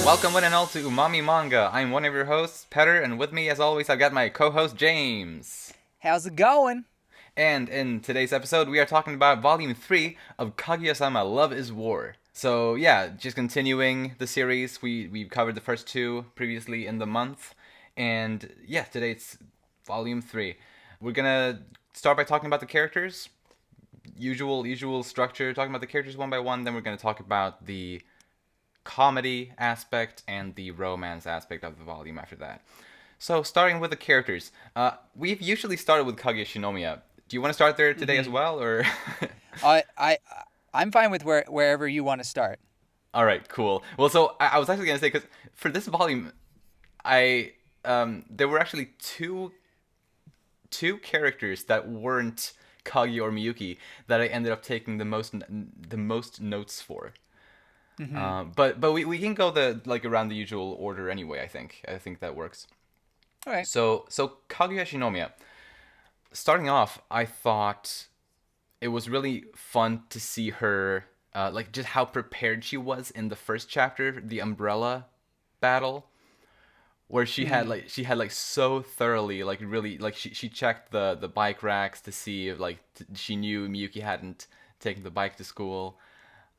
Welcome one and all to Umami Manga. I'm one of your hosts, Petter, and with me, as always, I've got my co-host, James. How's it going? And in today's episode, we are talking about Volume 3 of Kaguya-sama, Love is War. So yeah, just continuing the series. We've covered the first two previously in the month. And yeah, today it's Volume 3. We're gonna start by talking about the characters. Usual structure, talking about the characters one by one. Then we're gonna talk about the comedy aspect and the romance aspect of the volume after that. So, starting with the characters, we've usually started with Kaguya Shinomiya. Do you want to start there today as well, or? I'm fine with wherever you want to start. All right, cool. Well, so I was actually gonna say because for this volume, I there were actually two characters that weren't Kaguya or Miyuki that I ended up taking the most notes for. But we can go around the usual order anyway. I think that works. All right. So Kaguya Shinomiya. Starting off, I thought it was really fun to see her, just how prepared she was in the first chapter, the umbrella battle, where she had so thoroughly really she checked the bike racks to see if she knew Miyuki hadn't taken the bike to school.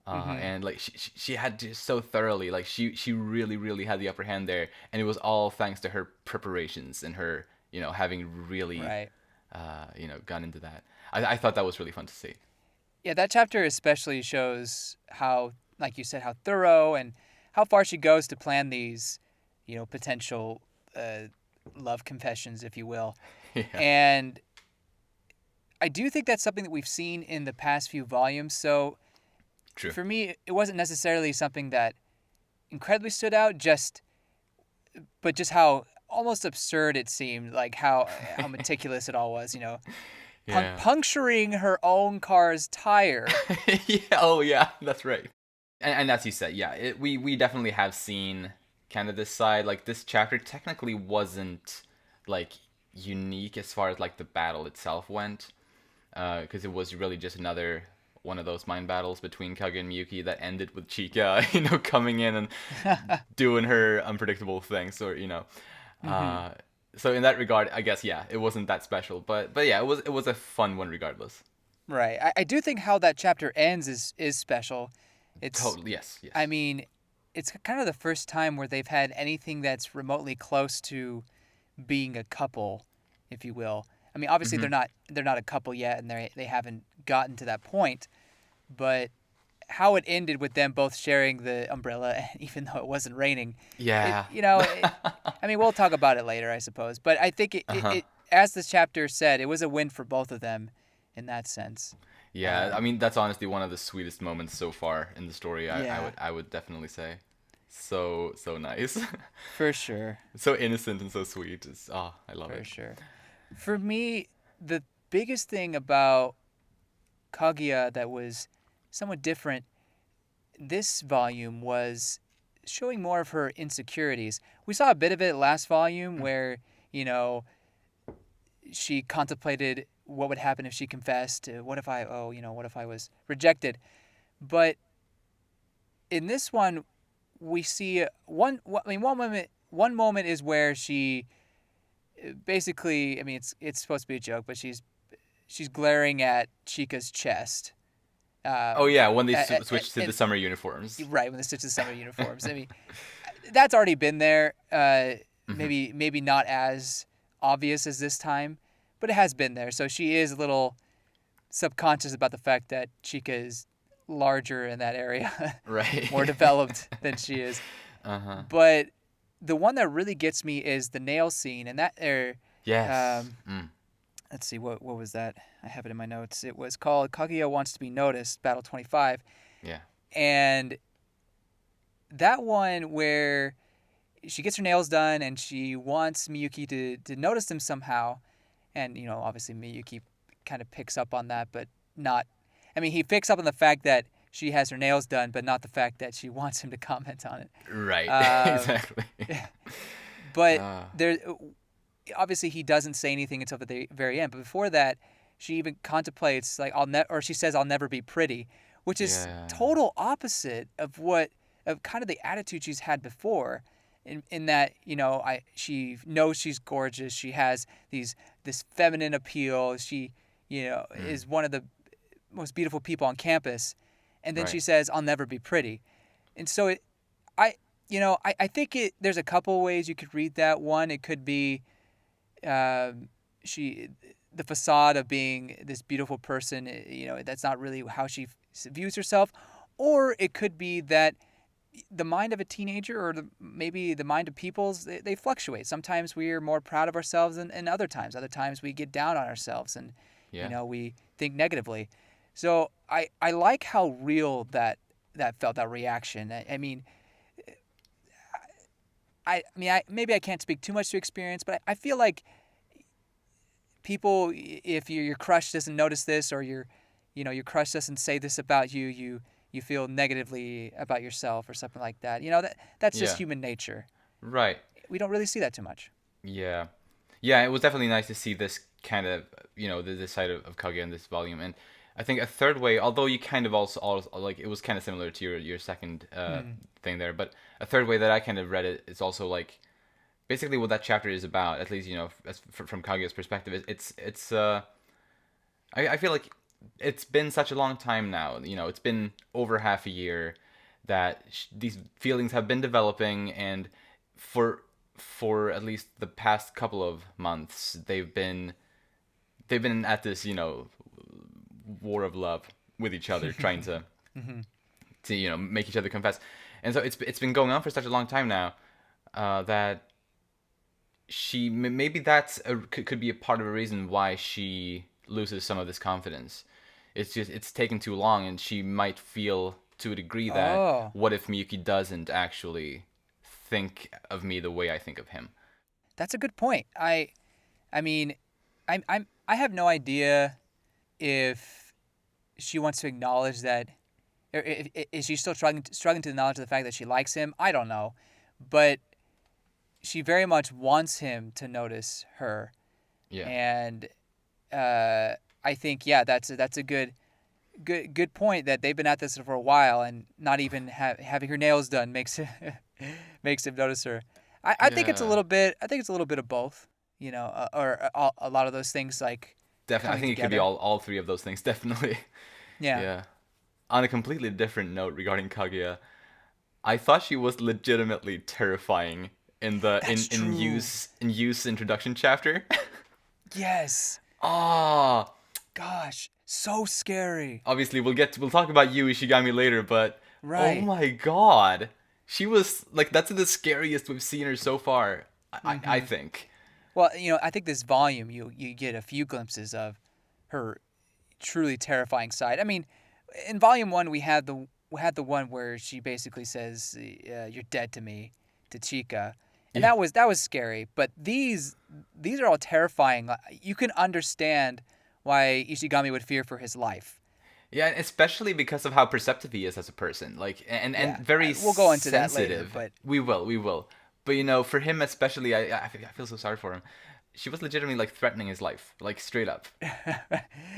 And she had to so thoroughly she really had the upper hand there, and it was all thanks to her preparations and her having really Right. gone into that. I thought that was really fun to see. Yeah, that chapter especially shows how, like you said, how thorough and how far she goes to plan these, potential love confessions, if you will. Yeah. And I do think that's something that we've seen in the past few volumes. So True. for me, it wasn't necessarily something that incredibly stood out, but just how almost absurd it seemed, like how meticulous it all was, Yeah. puncturing her own car's tire. Yeah. Oh yeah, that's right. And as you said, yeah, we definitely have seen kind of this side. Like this chapter technically wasn't unique as far as the battle itself went, because it was really just another one of those mind battles between Kaguya and Miyuki that ended with Chika, coming in and doing her unpredictable things, or So in that regard, I guess it wasn't that special, but yeah, it was a fun one regardless. Right. I do think how that chapter ends is special. It's Totally, yes. I mean, it's kind of the first time where they've had anything that's remotely close to being a couple, if you will. I mean, obviously they're not a couple yet, and they haven't gotten to that point. But how it ended with them both sharing the umbrella, even though it wasn't raining. Yeah. I mean, we'll talk about it later, I suppose. But I think it as this chapter said, it was a win for both of them in that sense. Yeah, I mean that's honestly one of the sweetest moments so far in the story. Yeah. I would definitely say, so nice, For sure. so innocent and so sweet. I love For it. sure. For me, the biggest thing about Kaguya that was somewhat different this volume was showing more of her insecurities. We saw a bit of it last volume where, she contemplated what would happen if she confessed. What if what if I was rejected? But in this one, we see one moment is where she basically, I mean, it's supposed to be a joke, but she's glaring at Chika's chest. Oh yeah, when they switched to the summer uniforms. Right, when they switched to summer uniforms. I mean, that's already been there. Maybe not as obvious as this time, but it has been there. So she is a little subconscious about the fact that Chika is larger in that area, Right. more developed than she is. But the one that really gets me is the nail scene, and Yes. let's see, what was that? I have it in my notes. It was called Kaguya Wants to Be Noticed, Battle 25. Yeah. And that one where she gets her nails done and she wants Miyuki to notice them somehow. And, obviously Miyuki kind of picks up on that, but not... I mean, he picks up on the fact that she has her nails done, but not the fact that she wants him to comment on it. Right. Exactly. But there... Obviously, he doesn't say anything until the very end. But before that, she even contemplates, she says, "I'll never be pretty," which is total opposite of what of kind of the attitude she's had before, in that, she knows she's gorgeous. She has this feminine appeal. She, is one of the most beautiful people on campus, and then she Right. says, "I'll never be pretty." And so I think there's a couple ways you could read that. One, it could be she the facade of being this beautiful person, that's not really how she views herself. Or it could be that the mind of a teenager, or maybe the mind of people's, they fluctuate. Sometimes we are more proud of ourselves than other times. Other times we get down on ourselves, and Yeah. we think negatively. So I like how real that felt, that reaction. Maybe I can't speak too much to experience, but I feel like people, if your crush doesn't notice this, or your crush doesn't say this about you, you feel negatively about yourself or something like that. That's just Yeah. human nature. Right. We don't really see that too much. Yeah. Yeah, it was definitely nice to see this kind of, this side of Kaguya in this volume. And I think a third way, although you kind of also like, it was kind of similar to your second thing there, but a third way that I kind of read it is also like basically what that chapter is about, at least, from Kaguya's perspective. I feel like it's been such a long time now. It's been over half a year that these feelings have been developing, and for at least the past couple of months, they've been at this, war of love with each other, trying to make each other confess. And so it's been going on for such a long time now, that maybe could be a part of a reason why she loses some of this confidence. It's taken too long, and she might feel to a degree that, Oh, what if Miyuki doesn't actually think of me the way I think of him? that's a good point. I mean, I have no idea if she wants to acknowledge that, or is she still struggling to acknowledge the fact that she likes him? I don't know, but she very much wants him to notice her. Yeah. And I think, yeah, that's a good point, that they've been at this for a while, and not even having her nails done makes makes him notice her. I think it's a Yeah. little bit. I think it's a little bit of both. Or a lot of those things, like, Definitely, I coming think it could be together. all three of those things. Definitely. Yeah, Yeah. On a completely different note regarding Kaguya, I thought she was legitimately terrifying in the that's in true. use introduction chapter. Yes. Ah, Gosh, so scary. obviously we'll talk about Yu Ishigami later, but oh Right. my god, she was like, that's the scariest we've seen her so far. I Mm-hmm. think. Well, I think this volume, you get a few glimpses of her truly terrifying side. I mean, in volume one, we had the one where she basically says, "You're dead to me," to Chika, and Yeah. that was scary. But these are all terrifying. You can understand why Ishigami would fear for his life. Yeah, especially because of how perceptive he is as a person, like, and Yeah, very we'll go into that later, sensitive. but We will. But for him especially, I feel so sorry for him. She was legitimately like threatening his life, like straight up.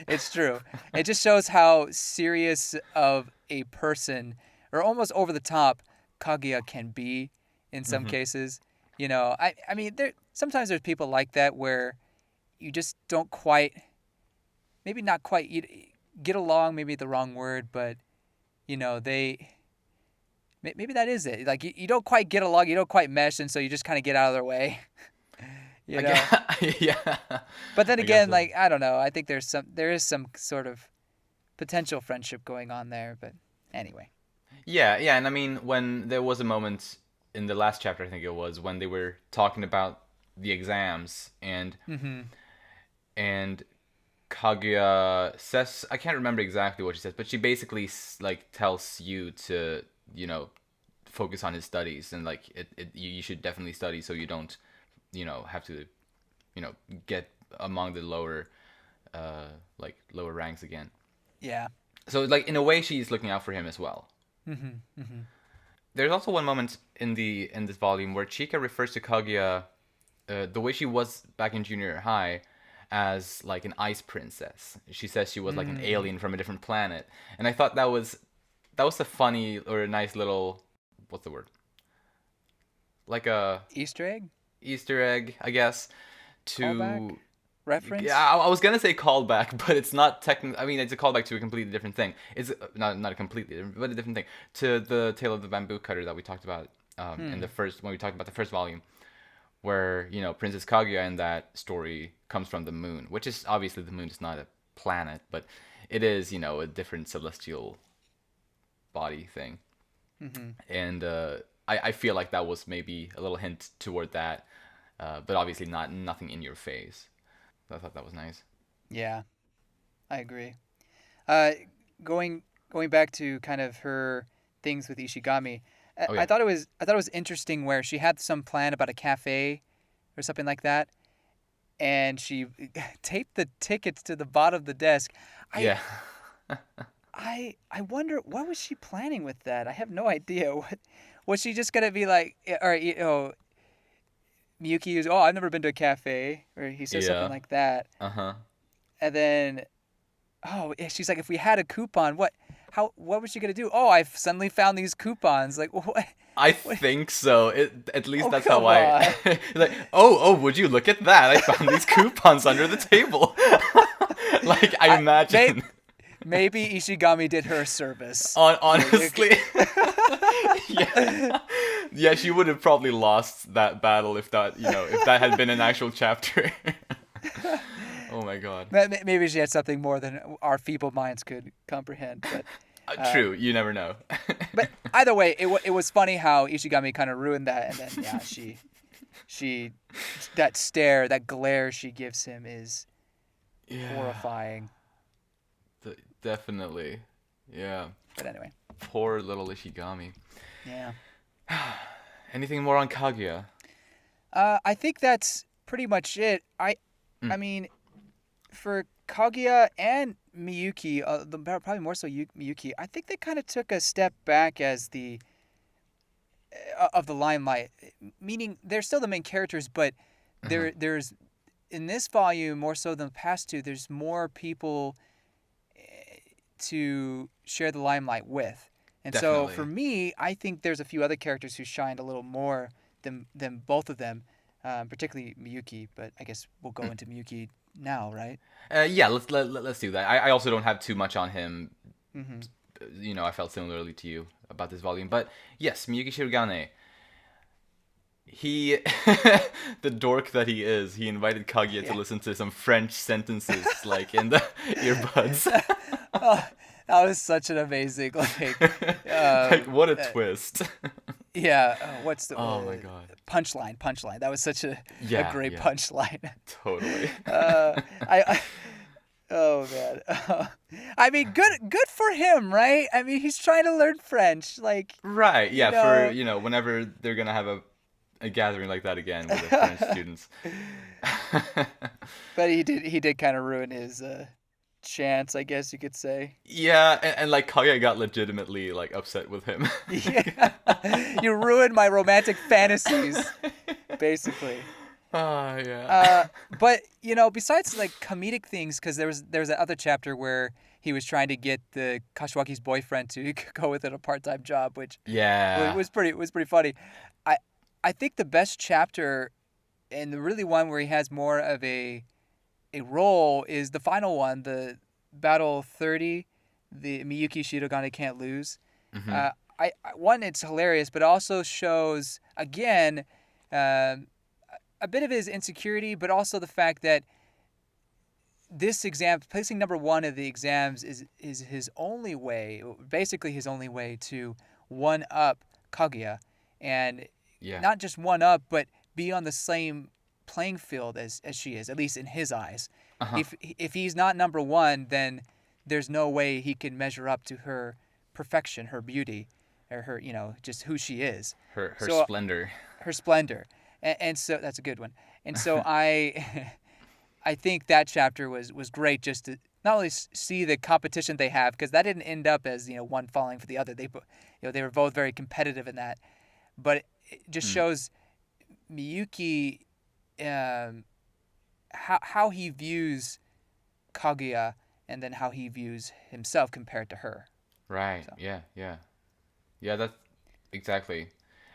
it's true. It just shows how serious of a person, or almost over the top, Kaguya can be in some Hmm. cases. I mean, sometimes there's people like that where you just don't quite, maybe not quite, get along. Maybe the wrong word, but they, maybe that is it. Like, you don't quite get along, you don't quite mesh, and so you just kind of get out of their way. you I know. guess, yeah, But then I guess again, so. like, I don't know. I think there is some sort of potential friendship going on there. But anyway. Yeah, yeah, and I mean, when there was a moment in the last chapter, I think it was, when they were talking about the exams, Mm-hmm. and Kaguya says, I can't remember exactly what she says, but she basically like tells you to, focus on his studies, and like, you should definitely study so you don't, have to, you know get among the lower ranks again. Yeah. So like, in a way, she's looking out for him as well. Mm-hmm. Mm-hmm. There's also one moment in this volume where Chika refers to Kaguya, the way she was back in junior high, as like an ice princess. She says she was like an Mm. alien from a different planet, and I thought that was a funny or a nice little what's the word? Like a Easter egg, Easter egg, I guess. callback, To yeah, reference. I was gonna say callback, but it's not technically. I mean, it's a callback to a completely different thing. It's not a completely different, but a different thing to the Tale of the Bamboo Cutter that we talked about in the Hmm. first when we talked about the first volume, where Princess Kaguya in that story comes from the moon, which is obviously the moon is not a planet, but it is a different celestial body thing, Hmm. and I feel like that was maybe a little hint toward that, but obviously nothing in your face. I thought that was nice. Yeah, I agree. Uh, going going back to kind of her things with Ishigami, Oh I yeah, thought it was interesting where she had some plan about a cafe or something like that, and she taped the tickets to the bottom of the desk. I yeah. I wonder what was she planning with that. I have no idea. What was she just gonna be like? Or Miyuki is, oh, I've never been to a cafe, or he says something Yeah. like that, Uh huh. and then oh, yeah, she's like, if we had a coupon, what was she gonna do? Oh, I've suddenly found these coupons. Like what? I What? think so. At least Oh, that's how come I on. like. Oh, would you look at that? I found these coupons under the table. Like I I may, imagine. maybe Ishigami did her a service. Honestly, yeah, yeah. She would have probably lost that battle if that had been an actual chapter. Oh my god. Maybe she had something more than our feeble minds could comprehend. True. Um, You never know. but either way, it was funny how Ishigami kind of ruined that, and then yeah, she that stare, that glare she gives him is Yeah. horrifying. Definitely. Yeah. But anyway, Poor little Ishigami. yeah. Anything more on Kaguya? I think that's pretty much it. Mm. I mean, for Kaguya and Miyuki, probably more so Miyuki, I think they kind of took a step back as the of the limelight. Meaning they're still the main characters, but Uh-huh. there's in this volume more so than the past two. There's more people to share the limelight with. And so for Definitely. me, I think there's a few other characters who shined a little more than both of them, particularly Miyuki. But I guess we'll go into Miyuki now, right? Yeah, let's do that. I also don't have too much on him. Mm-hmm. I felt similarly to you about this volume, but yes, Miyuki Shirogane. He, the dork that he is, he invited Kaguya to Yeah. listen to some French sentences like in the earbuds. Oh, that was such an amazing Like um, what a uh, twist. yeah. What's the Oh my god. punchline? Punchline. That was such a Yeah, great yeah, punchline. totally. I oh man. I mean, good for him, right? I mean, he's trying to learn French, like Right, you yeah, for know. whenever they're gonna have a gathering like that again with the French students. But he did kind of ruin his chance, I guess you could say. Yeah, and like Kaguya got legitimately like upset with him. Yeah, you ruined my romantic fantasies, basically. Yeah. Uh, but besides like comedic things, because there was that other chapter where he was trying to get the Kashiwaki's boyfriend to go with it a part time job, which Yeah. was pretty funny. I I think the best chapter and the really one where he has more of a role is the final one, the Battle 30, the Miyuki Shirogane can't lose. Hmm. Uh, one, it's hilarious, but also shows again um, a bit of his insecurity, but also the fact that this exam, placing number one of the exams, is his only way, basically his only way to one up Kaguya, and Yeah. not just one up, but be on the same playing field as she is, at least in his eyes. Uh-huh. If he's not number one, then there's no way he can measure up to her perfection, her beauty, or her just who she is. Her So splendor. her splendor, and so that's a good one. And so I think that chapter was great just to not only see the competition they have because that didn't end up as one falling for the other. They were both very competitive in that, but it just Mm. shows Miyuki um, how he views Kaguya and then how he views himself compared to her. Right. So Yeah, yeah. Yeah, that's exactly.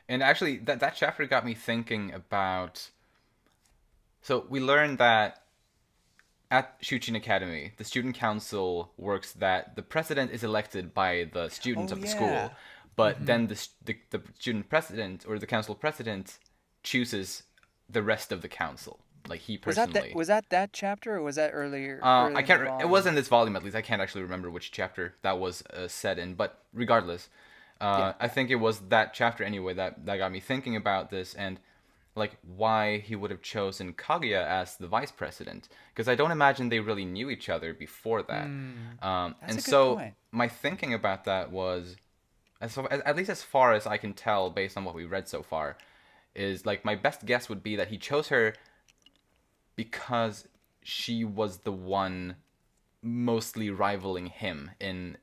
And actually, that chapter got me thinking about. So we learned that at Shuchin Academy, the student council works that the president is elected by the students Oh of the school, yeah. but Mm-hmm. then the student president or the council president chooses the rest of the council, like he personally. Was that chapter, or was that early I in the can't. It was volume? in this volume at least. I can't actually remember which chapter that was set in, but regardless, Yeah. I think it was that chapter anyway that got me thinking about this and like why he would have chosen Kaguya as the vice president because I don't imagine they really knew each other before that. Hmm. That's And a good so point. my thinking about that was, at least as far as I can tell based on what we read so far, is like my best guess would be that he chose her because she was the one mostly rivaling him in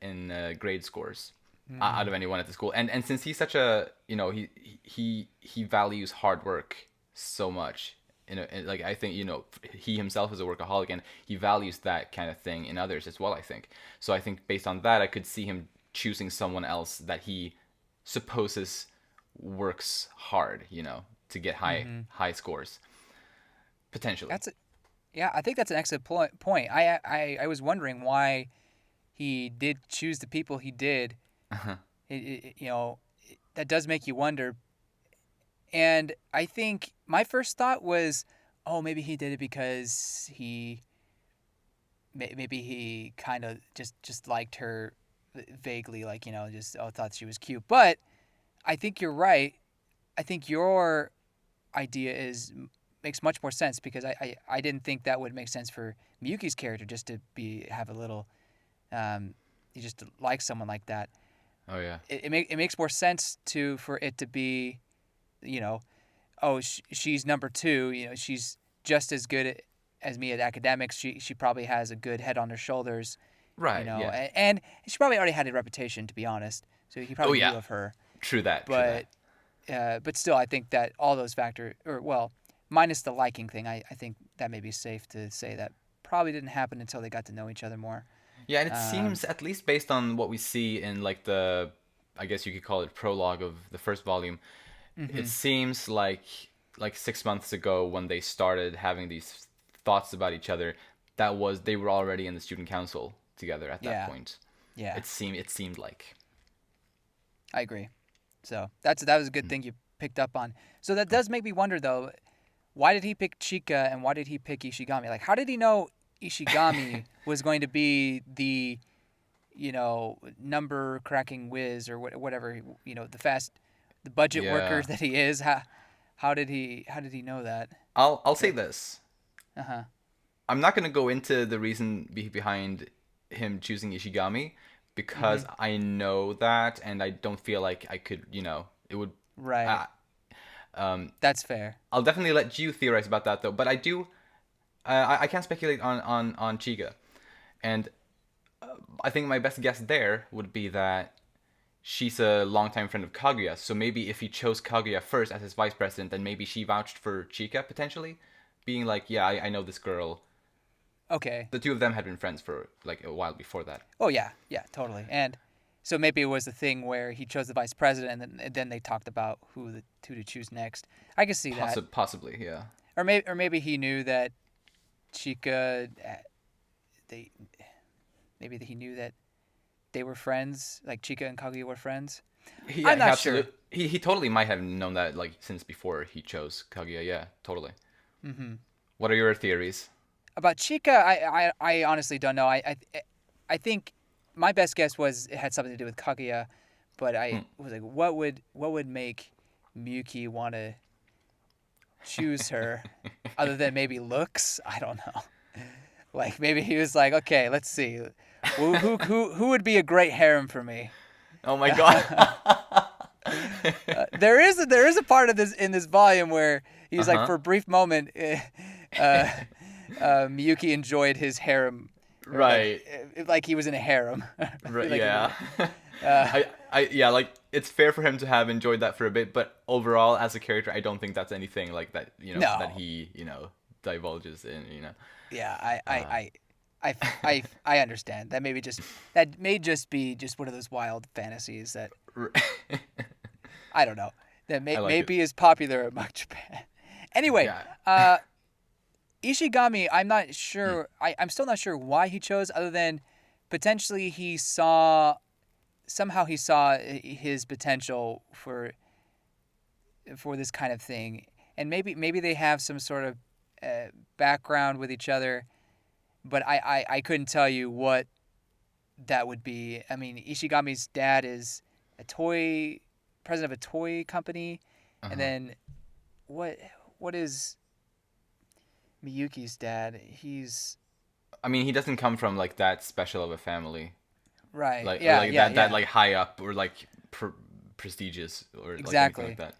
grade scores out Hmm. of anyone at the school. And since he's such a he values hard work so much. Like I think he himself is a workaholic and he values that kind of thing in others as well. I think so. I think based on that, I could see him choosing someone else that he supposes works hard, to get Hmm. high scores potentially. That's a, yeah. I think that's an excellent point. I was wondering why he did choose the people he did. That does make you wonder. And I think my first thought was, oh, maybe he did it because maybe he kind of just liked her vaguely, like just thought she was cute. But I think you're right. I think your idea is makes much more sense because I didn't think that would make sense for Miyuki's character just to have a little you just like someone like that. Oh yeah. It makes more sense for it to be, you know, oh she's number two. She's just as good as me at academics. She probably has a good head on her shoulders. Right. Yeah. And she probably already had a reputation, to be honest. So he Oh probably knew yeah. of her. True that. True that. But still, I think that all those factors, or well, minus the liking thing, I think that may be safe to say that probably didn't happen until they got to know each other more. Yeah, and it Um, seems at least based on what we see in like I guess you could call it prologue of the first volume. It hmm seems like 6 months ago when they started having these thoughts about each other, they were already in the student council together at that Yeah, point. yeah, It seemed like. I agree. So that was a good thing you picked up on. So that does make me wonder though, why did he pick Chika and why did he pick Ishigami? Like, how did he know Ishigami was going to be the number cracking whiz or whatever, the budget worker Yeah. that he is? How did he know that? I'll say That this. uh huh. I'm not going to go into the reason behind him choosing Ishigami Mm-hmm. because I know that and I don't feel like I could, it would. Right. Uh, um, That's fair. I'll definitely let you theorize about that though. But I do. I can't speculate on Chiga, and I think my best guess there would be that she's a longtime friend of Kaguya. So maybe if he chose Kaguya first as his vice president, then maybe she vouched for Chika potentially, being like, yeah, I know this girl. Okay. The two of them had been friends for like a while before that. Oh yeah, yeah, totally. And so maybe it was the thing where he chose the vice president, and then they talked about who to choose next. I can see that. Possibly, yeah. Or maybe he knew that Chica. They maybe he knew that they were friends, like Chica and Kaguya were friends. Yeah, I'm he not sure. absolutely. He totally might have known that like since before he chose Kaguya. Yeah, totally. Hmm. What are your theories? About Chica, I honestly don't know. I think my best guess was it had something to do with Kaguya, but I Hmm. was like, what would make Miyuki want to choose her, other than maybe looks? I don't know. Like maybe he was like, okay, let's see, who would be a great harem for me? Oh my god. There is a part of this in this volume where Uh he's like, huh. for a brief moment, uh, Miyuki enjoyed his harem, or Right. like he was in a harem. I Right. feel like Yeah. uh, Yeah. Like it's fair for him to have enjoyed that for a bit, but overall, as a character, I don't think that's anything like that. That no, he divulges in. yeah, Uh, I understand that may just be just one of those wild fantasies that r- I don't know. That I like may it. be as popular among Japan. Anyway, Yeah. uh, Ishigami, I'm not Mm. sure. I'm still not sure why he chose, other than potentially he saw his potential for this kind of thing, and maybe they have some sort of background with each other, but I couldn't tell you what that would be. I mean, Ishigami's dad is a toy president of a toy company, and Uh-huh. then what what is Miyuki's dad? He's I mean, he doesn't come from like that special of a family, right. like or Yeah, like yeah, that yeah. like high up or like prestigious or like anything like Exactly. that.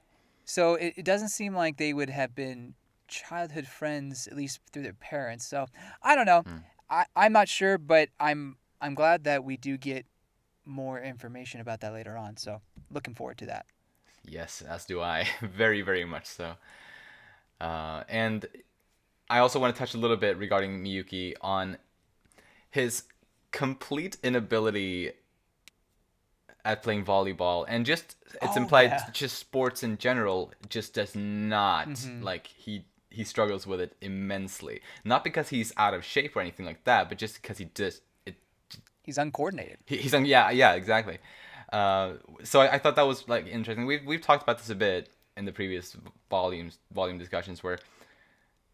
So it doesn't seem like they would have been childhood friends, at least through their parents. So I don't know. Mm. I'm not sure, but I'm glad that we do get more information about that later on. So looking forward to that. Yes, as do I. Very, very much so. And I also want to touch a little bit regarding Miyuki on his complete inability at playing volleyball, and just it's Oh implied yeah. just sports in general just does not Mm-hmm. like he struggles with it immensely. Not because he's out of shape or anything like that, but just because he just it He's uncoordinated. he's on yeah exactly. So I thought that was like interesting. We've talked about this a bit in the previous volume discussions where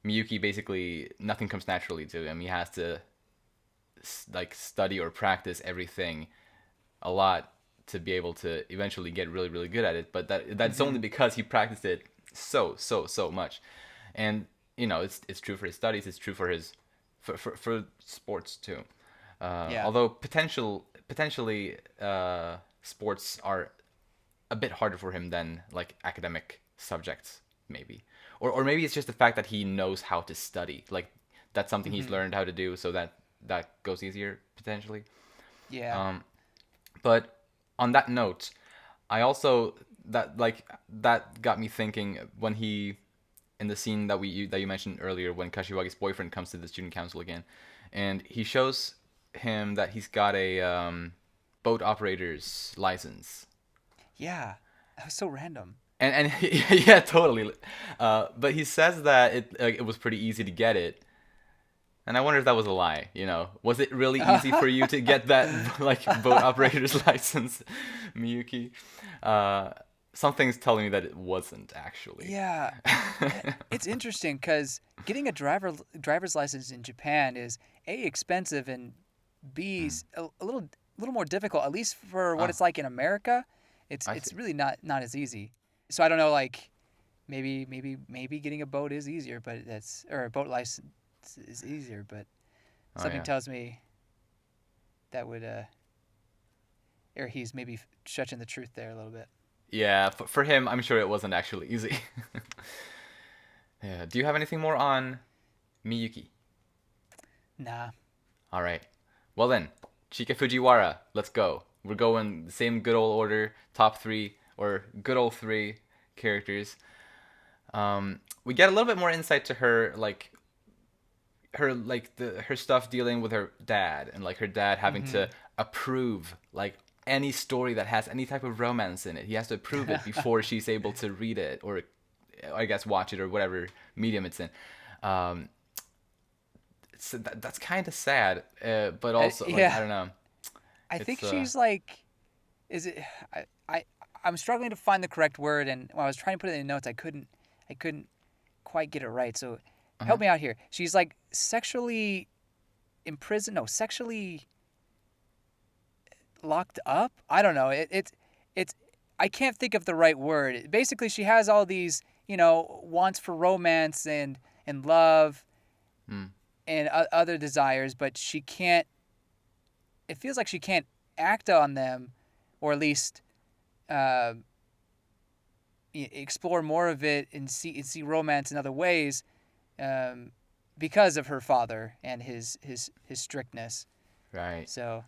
Miyuki basically nothing comes naturally to him. He has to like study or practice everything a lot to be able to eventually get really really good at it. But that's Mm-hmm. only because he practiced it so much. And it's true for his studies. It's true for his for sports too. Yeah. Although potentially sports are a bit harder for him than like academic subjects maybe, or maybe it's just the fact that he knows how to study. Like that's something he's Mm-hmm. learned how to do, so that goes easier potentially. Yeah. Um, but on that note, I also that got me thinking when he in the scene that you mentioned earlier when Kashiwagi's boyfriend comes to the student council again, and he shows him that he's got a boat operator's license, Yeah. That was so random. and yeah, totally. But he says that it was pretty easy to get it, and I wonder if that was a lie. Was it really easy for you to get that like boat operator's license, Miyuki? Uh, Something's telling me that it wasn't actually. Yeah. It's interesting because getting a driver's license in Japan is A, expensive, and B, Hmm. a little more difficult. At least for what Ah, it's like in America, it's I see. it's really not as easy. So I don't know, like maybe getting a boat is easier, but or a boat license is easier, but Oh something yeah. tells me that would or he's maybe stretching the truth there a little bit. Yeah, for him, I'm sure it wasn't actually easy. Yeah. Do you have anything more on Miyuki? Nah. All right. Well then, Chika Fujiwara. Let's go. We're going the same good old order. Top three or good old three characters. We get a little bit more insight to her, like her stuff dealing with her dad, and like her dad having Mm-hmm. to approve like any story that has any type of romance in it. He has to approve it before she's able to read it, or I guess watch it, or whatever medium it's in. Um, so that's kind of sad, but also like I Yeah. don't know. I think It's she's like, is it? I, I I'm struggling to find the correct word, and when I was trying to put it in the notes, I couldn't quite get it right. So uh-huh. help me out here. She's like sexually imprisoned, no, sexually locked up. I don't know. It's I can't think of the right word. Basically, she has all these wants for romance and love Mm. and other desires, but she can't. It feels like she can't act on them, or at least uh, explore more of it and see romance in other ways, um, because of her father and his strictness. Right. So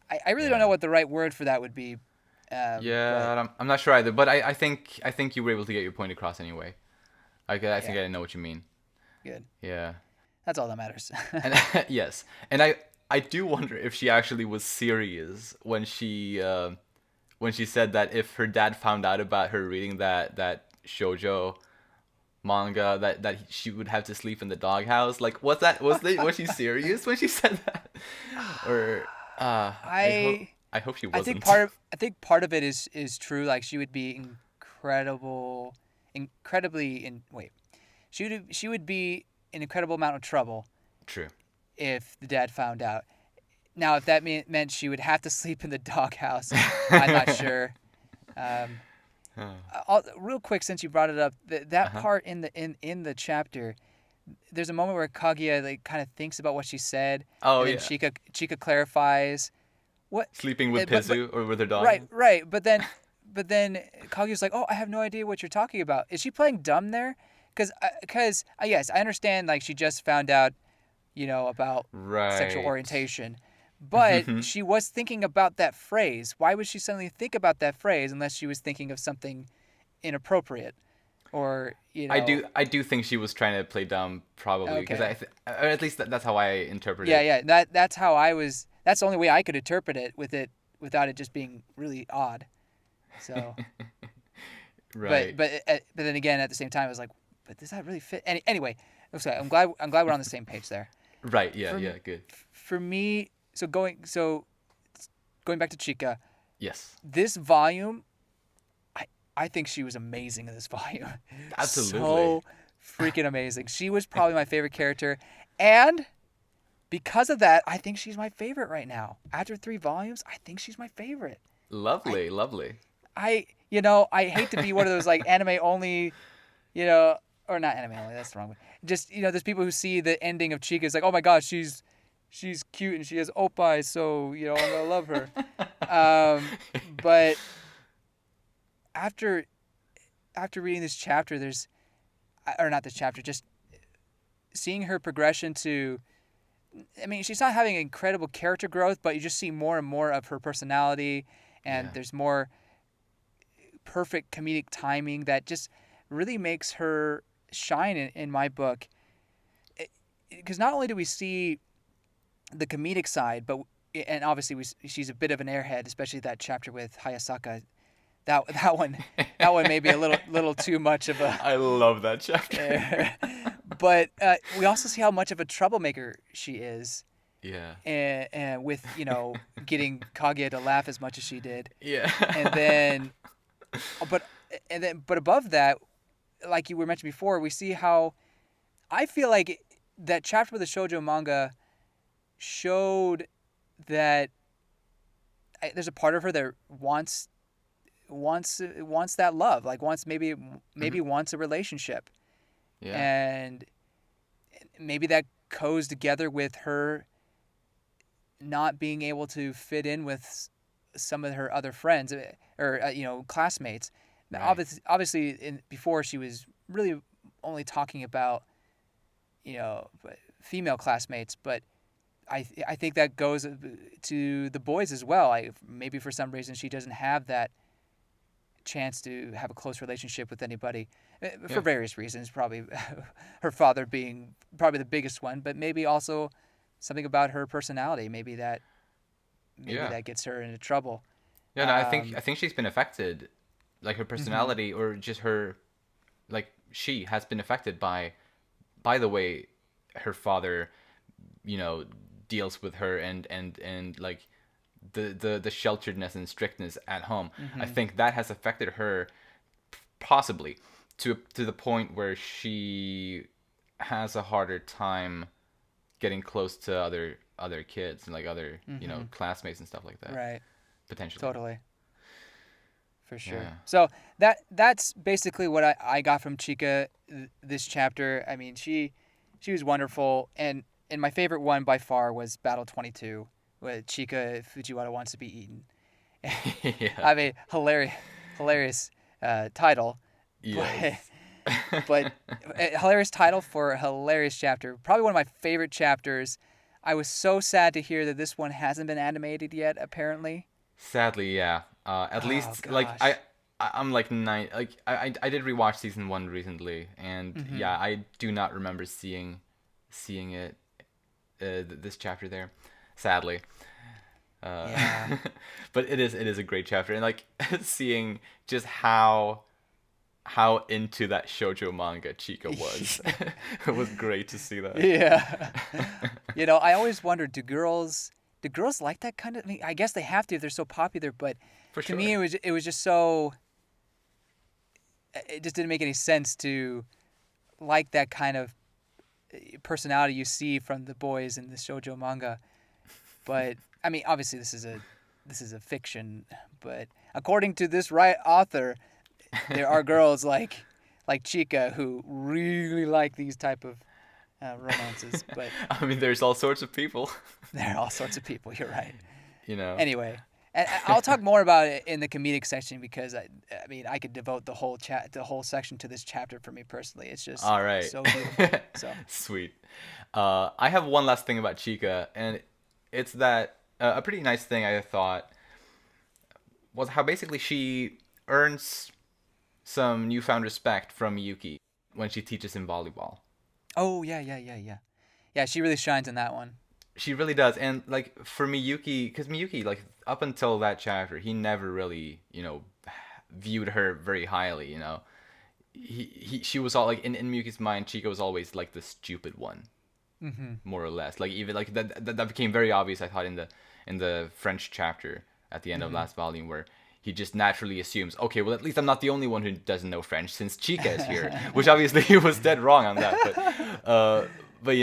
I really don't know Yeah. what the right word for that would be, but Yeah, I'm not sure either, but I think you were able to get your point across anyway. I think yeah, I know what you mean. good. Yeah. That's all that matters. And yes, and I do wonder if she actually was serious when she when she said that if her dad found out about her reading that shoujo manga, that she would have to sleep in the doghouse. Like, was she serious when she said that? Or I I hope she I think wasn't. part of it is true. Like she would be incredibly in wait. She would be an incredible amount of trouble True. if the dad found out. Now, if that meant she would have to sleep in the doghouse, I'm not sure. Um, Real quick, since you brought it up, that Uh-huh. part in the chapter, there's a moment where Kaguya like kind of thinks about what she said, Oh and then yeah. Chika clarifies what. Sleeping with But Pizu or with her right, dog. right, but then Kaguya's like, oh, I have no idea what you're talking about. Is she playing dumb there? Because yes, I understand like she just found out, about sexual Right. orientation. But she was thinking about that phrase. Why would she suddenly think about that phrase unless she was thinking of something inappropriate? Or, I do think she was trying to play dumb, probably, because okay. or at least that's how I interpret Yeah, it. yeah. That's how that's the only way I could interpret it without it just being really odd. So, but Right. but but then again, at the same time, I was like, but does that really fit? Anyway, okay, I'm glad we're on the same page there. Right. Yeah. For Yeah. Good. for me, going back to Chica, Yes. this volume, I think she was amazing in this volume. Absolutely. So freaking amazing. She was probably my favorite character, and because of that, I think she's my favorite right now. After 3 volumes, I think she's my favorite. I Lovely. Lovely. I hate to be one of those like anime only, you know, or not anime only. That's the wrong way. Just there's people who see the ending of Chica is like, oh my gosh, she's cute and she has oppai, so I'm gonna love her. But after reading this chapter, or not this chapter, just seeing her progression to. I mean, she's not having incredible character growth, but you just see more and more of her personality, and Yeah. there's more perfect comedic timing that just really makes her shine in my book. Because not only do we see the comedic side, and obviously she's a bit of an airhead, especially that chapter with Hayasaka. That one may be a little too much of a. I love that chapter. But we also see how much of a troublemaker she is, Yeah. and with getting Kaguya to laugh as much as she did, Yeah. and then, but but above that, like you were mentioned before, we see how I feel like that chapter with the shoujo manga showed that there's a part of her that wants that love, like wants Hmm. maybe wants a relationship, Yeah. and maybe that goes together with her not being able to fit in with some of her other friends or classmates. Now, Right. obviously, before she was really only talking about you know female classmates, but I think that goes to the boys as well. Maybe for some reason she doesn't have that chance to have a close relationship with anybody for Yeah. various reasons. Probably her father being probably the biggest one, but maybe also something about her personality. Maybe Yeah. that gets her into trouble. Yeah. No, I Um, think she's been affected, like her mhm. personality or just her, like she has been affected by the way her father, you know, deals with her and like the shelteredness and strictness at home. I Mhm. think that has affected her possibly to the point where she has a harder time getting close to other kids and like other Mhm. classmates and stuff like that Right. potentially. Totally. For sure. Yeah. So that's basically what I got from Chika this chapter. I mean, she was wonderful, and my favorite one by far was Battle 22, where Chika Fujiwara wants to be eaten. Yeah. I mean, hilarious title, but Yes. but hilarious title for a hilarious chapter. Probably one of my favorite chapters. I was so sad to hear that this one hasn't been animated yet. Apparently. Sadly, yeah. At Oh least like gosh. I'm like nine. Like I did rewatch season one recently, and Mm-hmm. yeah, I do not remember seeing it. This chapter there, sadly. Uh, Yeah. but it is a great chapter, and like seeing just how into that shoujo manga Chika was. It was great to see that. Yeah. I always wondered, do girls like that kind of? I mean, I guess they have to if they're so popular. But For to me, sure. it was just so. It just didn't make any sense to like that kind of personality you see from the boys in the shoujo manga. But I mean, obviously, this is a fiction. But according to this author, there are girls like Chika who really like these type of romances. But I mean, there's all sorts of people, there are all sorts of people. You're right. you know. Anyway, and I'll talk more about it in the comedic section because I mean I could devote the whole section to this chapter for me personally. It's just All right. so beautiful. So Sweet. I have one last thing about Chika, and it's that a pretty nice thing I thought was how basically she earns some newfound respect from Miyuki when she teaches him volleyball. oh yeah yeah yeah yeah yeah she really shines in that one. She really does, and like for Miyuki, because Miyuki, like up until that chapter, he never really, viewed her very highly. She was all like in Miyuki's mind, Chika was always like the stupid one, Mm-hmm. more or less. Like even like that became very obvious. I thought in the French chapter at the end of Mm-hmm. last volume where he just naturally assumes, okay, well at least I'm not the only one who doesn't know French since Chika is here, which obviously he was dead wrong on that. But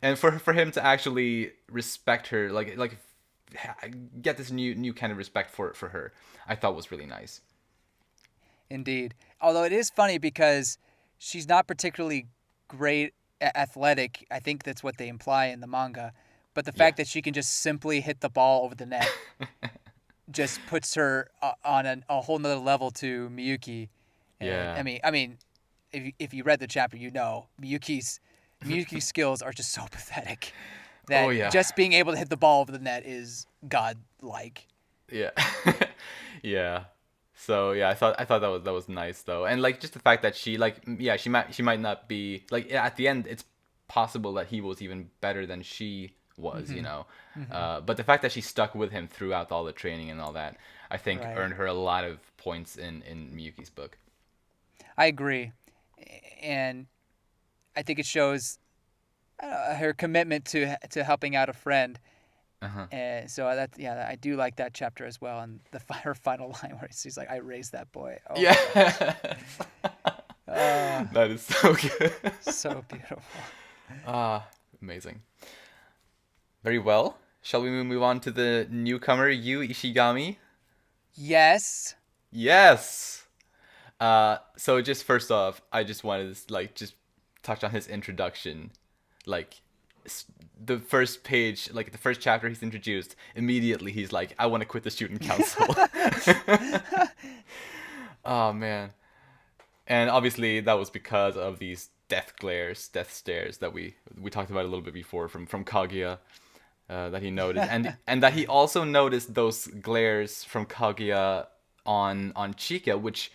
and for him to actually respect her, like get this new kind of respect for her, I thought was really nice. Indeed. Although it is funny because she's not particularly great athletic. I think that's what they imply in the manga. But the Yeah. fact that she can just simply hit the ball over the net just puts her on a whole nother level to Miyuki. And Yeah. I mean, if you read the chapter, Miyuki's skills are just so pathetic Oh that yeah. just being able to hit the ball over the net is godlike. Yeah. Yeah. So yeah, I thought that was nice though, and like just the fact that she like yeah she might not be like at the end it's possible that he was even better than she was, Mm-hmm. Mm-hmm. but the fact that she stuck with him throughout all the training and all that, I think Right. earned her a lot of points in Miyuki's book. I agree, and I think it shows her commitment to helping out a friend. Uh huh. And so I do like that chapter as well. And her final line where she's like, "I raised that boy." Oh Yeah. my gosh, uh, That is so good. so beautiful. Amazing. Very well. Shall we move on to the newcomer, Yu Ishigami? Yes. Yes. So just first off, I just wanted to like just touch on his introduction, like the first page, like the first chapter he's introduced. Immediately he's like, "I want to quit the student council." Oh man. And obviously that was because of these death stares that we talked about a little bit before from Kaguya, that he noticed, and that he also noticed those glares from Kaguya on Chika, which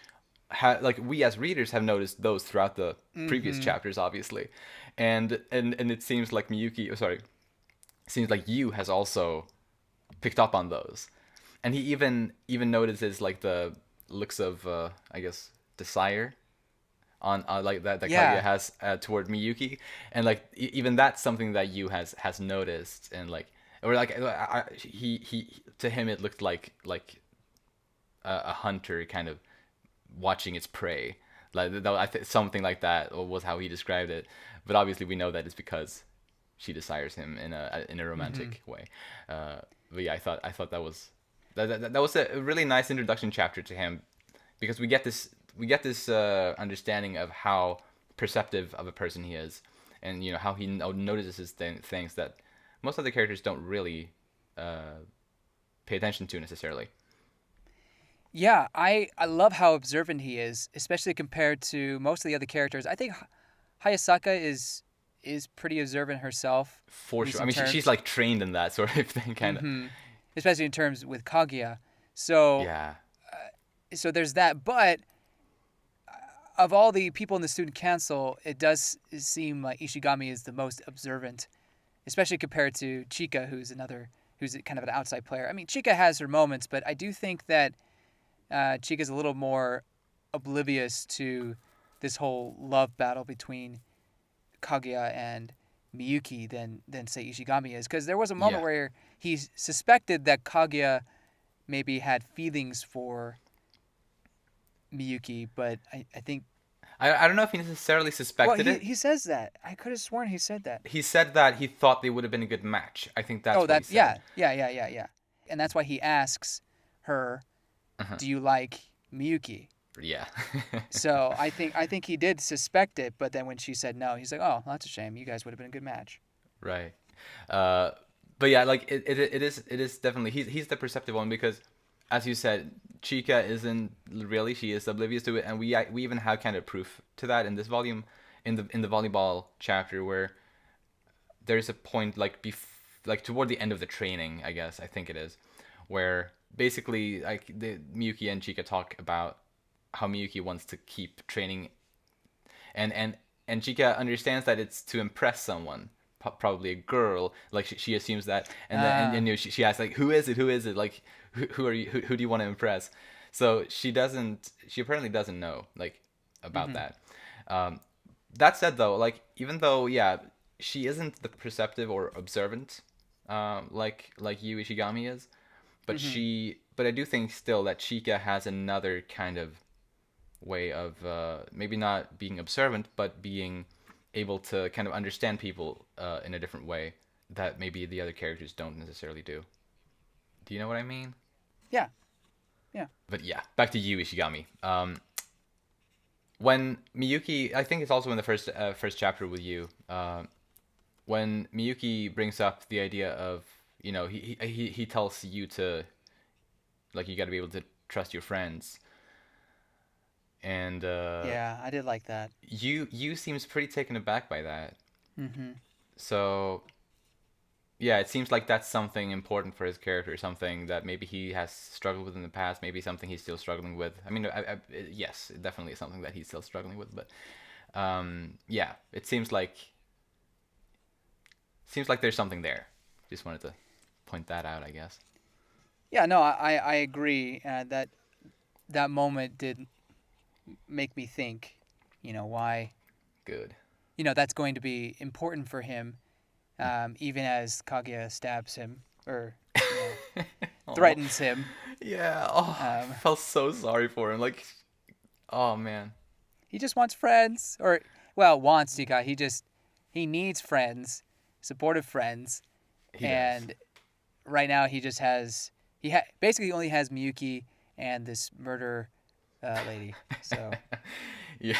like we as readers have noticed those throughout the previous Mm-hmm. chapters, obviously, and it seems like seems like Yu has also picked up on those, and he even notices like the looks of I guess desire on like that Yeah. Kaguya has toward Miyuki, and like even that's something that Yu has noticed, and like or like he to him it looked like a hunter kind of watching its prey, like something like that was how he described it. But obviously we know that it's because she desires him in a Mm-hmm. romantic way. But yeah, I thought that was a really nice introduction chapter to him, because we get this understanding of how perceptive of a person he is, and how he notices things that most other characters don't really pay attention to necessarily. Yeah, I love how observant he is, especially compared to most of the other characters. I think Hayasaka is pretty observant herself, at For least sure. I in mean, she's terms. like trained in that sort of thing, kind of. Mm-hmm. Especially in terms with Kaguya. So Yeah. so there's that, but of all the people in the student council, it does seem like Ishigami is the most observant, especially compared to Chika, who's kind of an outside player. I mean, Chika has her moments, but I do think that Chika's a little more oblivious to this whole love battle between Kaguya and Miyuki than say Ishigami is, because there was a moment Yeah. where he suspected that Kaguya maybe had feelings for Miyuki, but I think I don't know if he necessarily suspected it. he says that. I could have sworn he said that. He said that he thought they would have been a good match. I think that's Oh, what he that said. yeah. And that's why he asks her, Uh-huh. "Do you like Miyuki?" Yeah. So I think he did suspect it, but then when she said no, he's like, "Oh, that's a shame. You guys would have been a good match." Right. Uh, but yeah, like it is definitely he's the perceptive one because, as you said, Chika isn't really, she is oblivious to it, and we even have kind of proof to that in this volume, in the volleyball chapter where there's a point like toward the end of the training, I guess I think it is, where basically like the Miyuki and Chika talk about how Miyuki wants to keep training, and Chika understands that it's to impress someone, probably a girl. Like she assumes that, and then and you know, she asks like, who is it? Like who are you? Who do you want to impress? So she apparently doesn't know like about that. Um, that said, though, like even though yeah, she isn't the perceptive or observant, like Yu Ishigami is, but but I do think still that Chika has another kind of way of maybe not being observant, but being able to kind of understand people in a different way that maybe the other characters don't necessarily do. Do you know what I mean? Yeah, yeah. But yeah, back to Yu Ishigami. When Miyuki, I think it's also in the first chapter with you. When Miyuki brings up the idea of, you know, he tells you to, like, you got to be able to trust your friends. And Yeah, I did like that. you seems pretty taken aback by that. Mm-hmm. So yeah, it seems like that's something important for his character, something that maybe he has struggled with in the past, maybe something he's still struggling with. I mean, yes, it definitely is something that he's still struggling with, but yeah, it seems like there's something there. Just wanted to point that out, I guess. Yeah, no, I agree. That moment did make me think, why, Good. that's going to be important for him, even as Kaguya stabs him or threatens him. Yeah. Oh, I felt so sorry for him. Like, oh man. He just wants friends, or wants Chika. He needs friends, supportive friends, He and does. right now he just has basically only has Miyuki and this murder lady. So Yeah.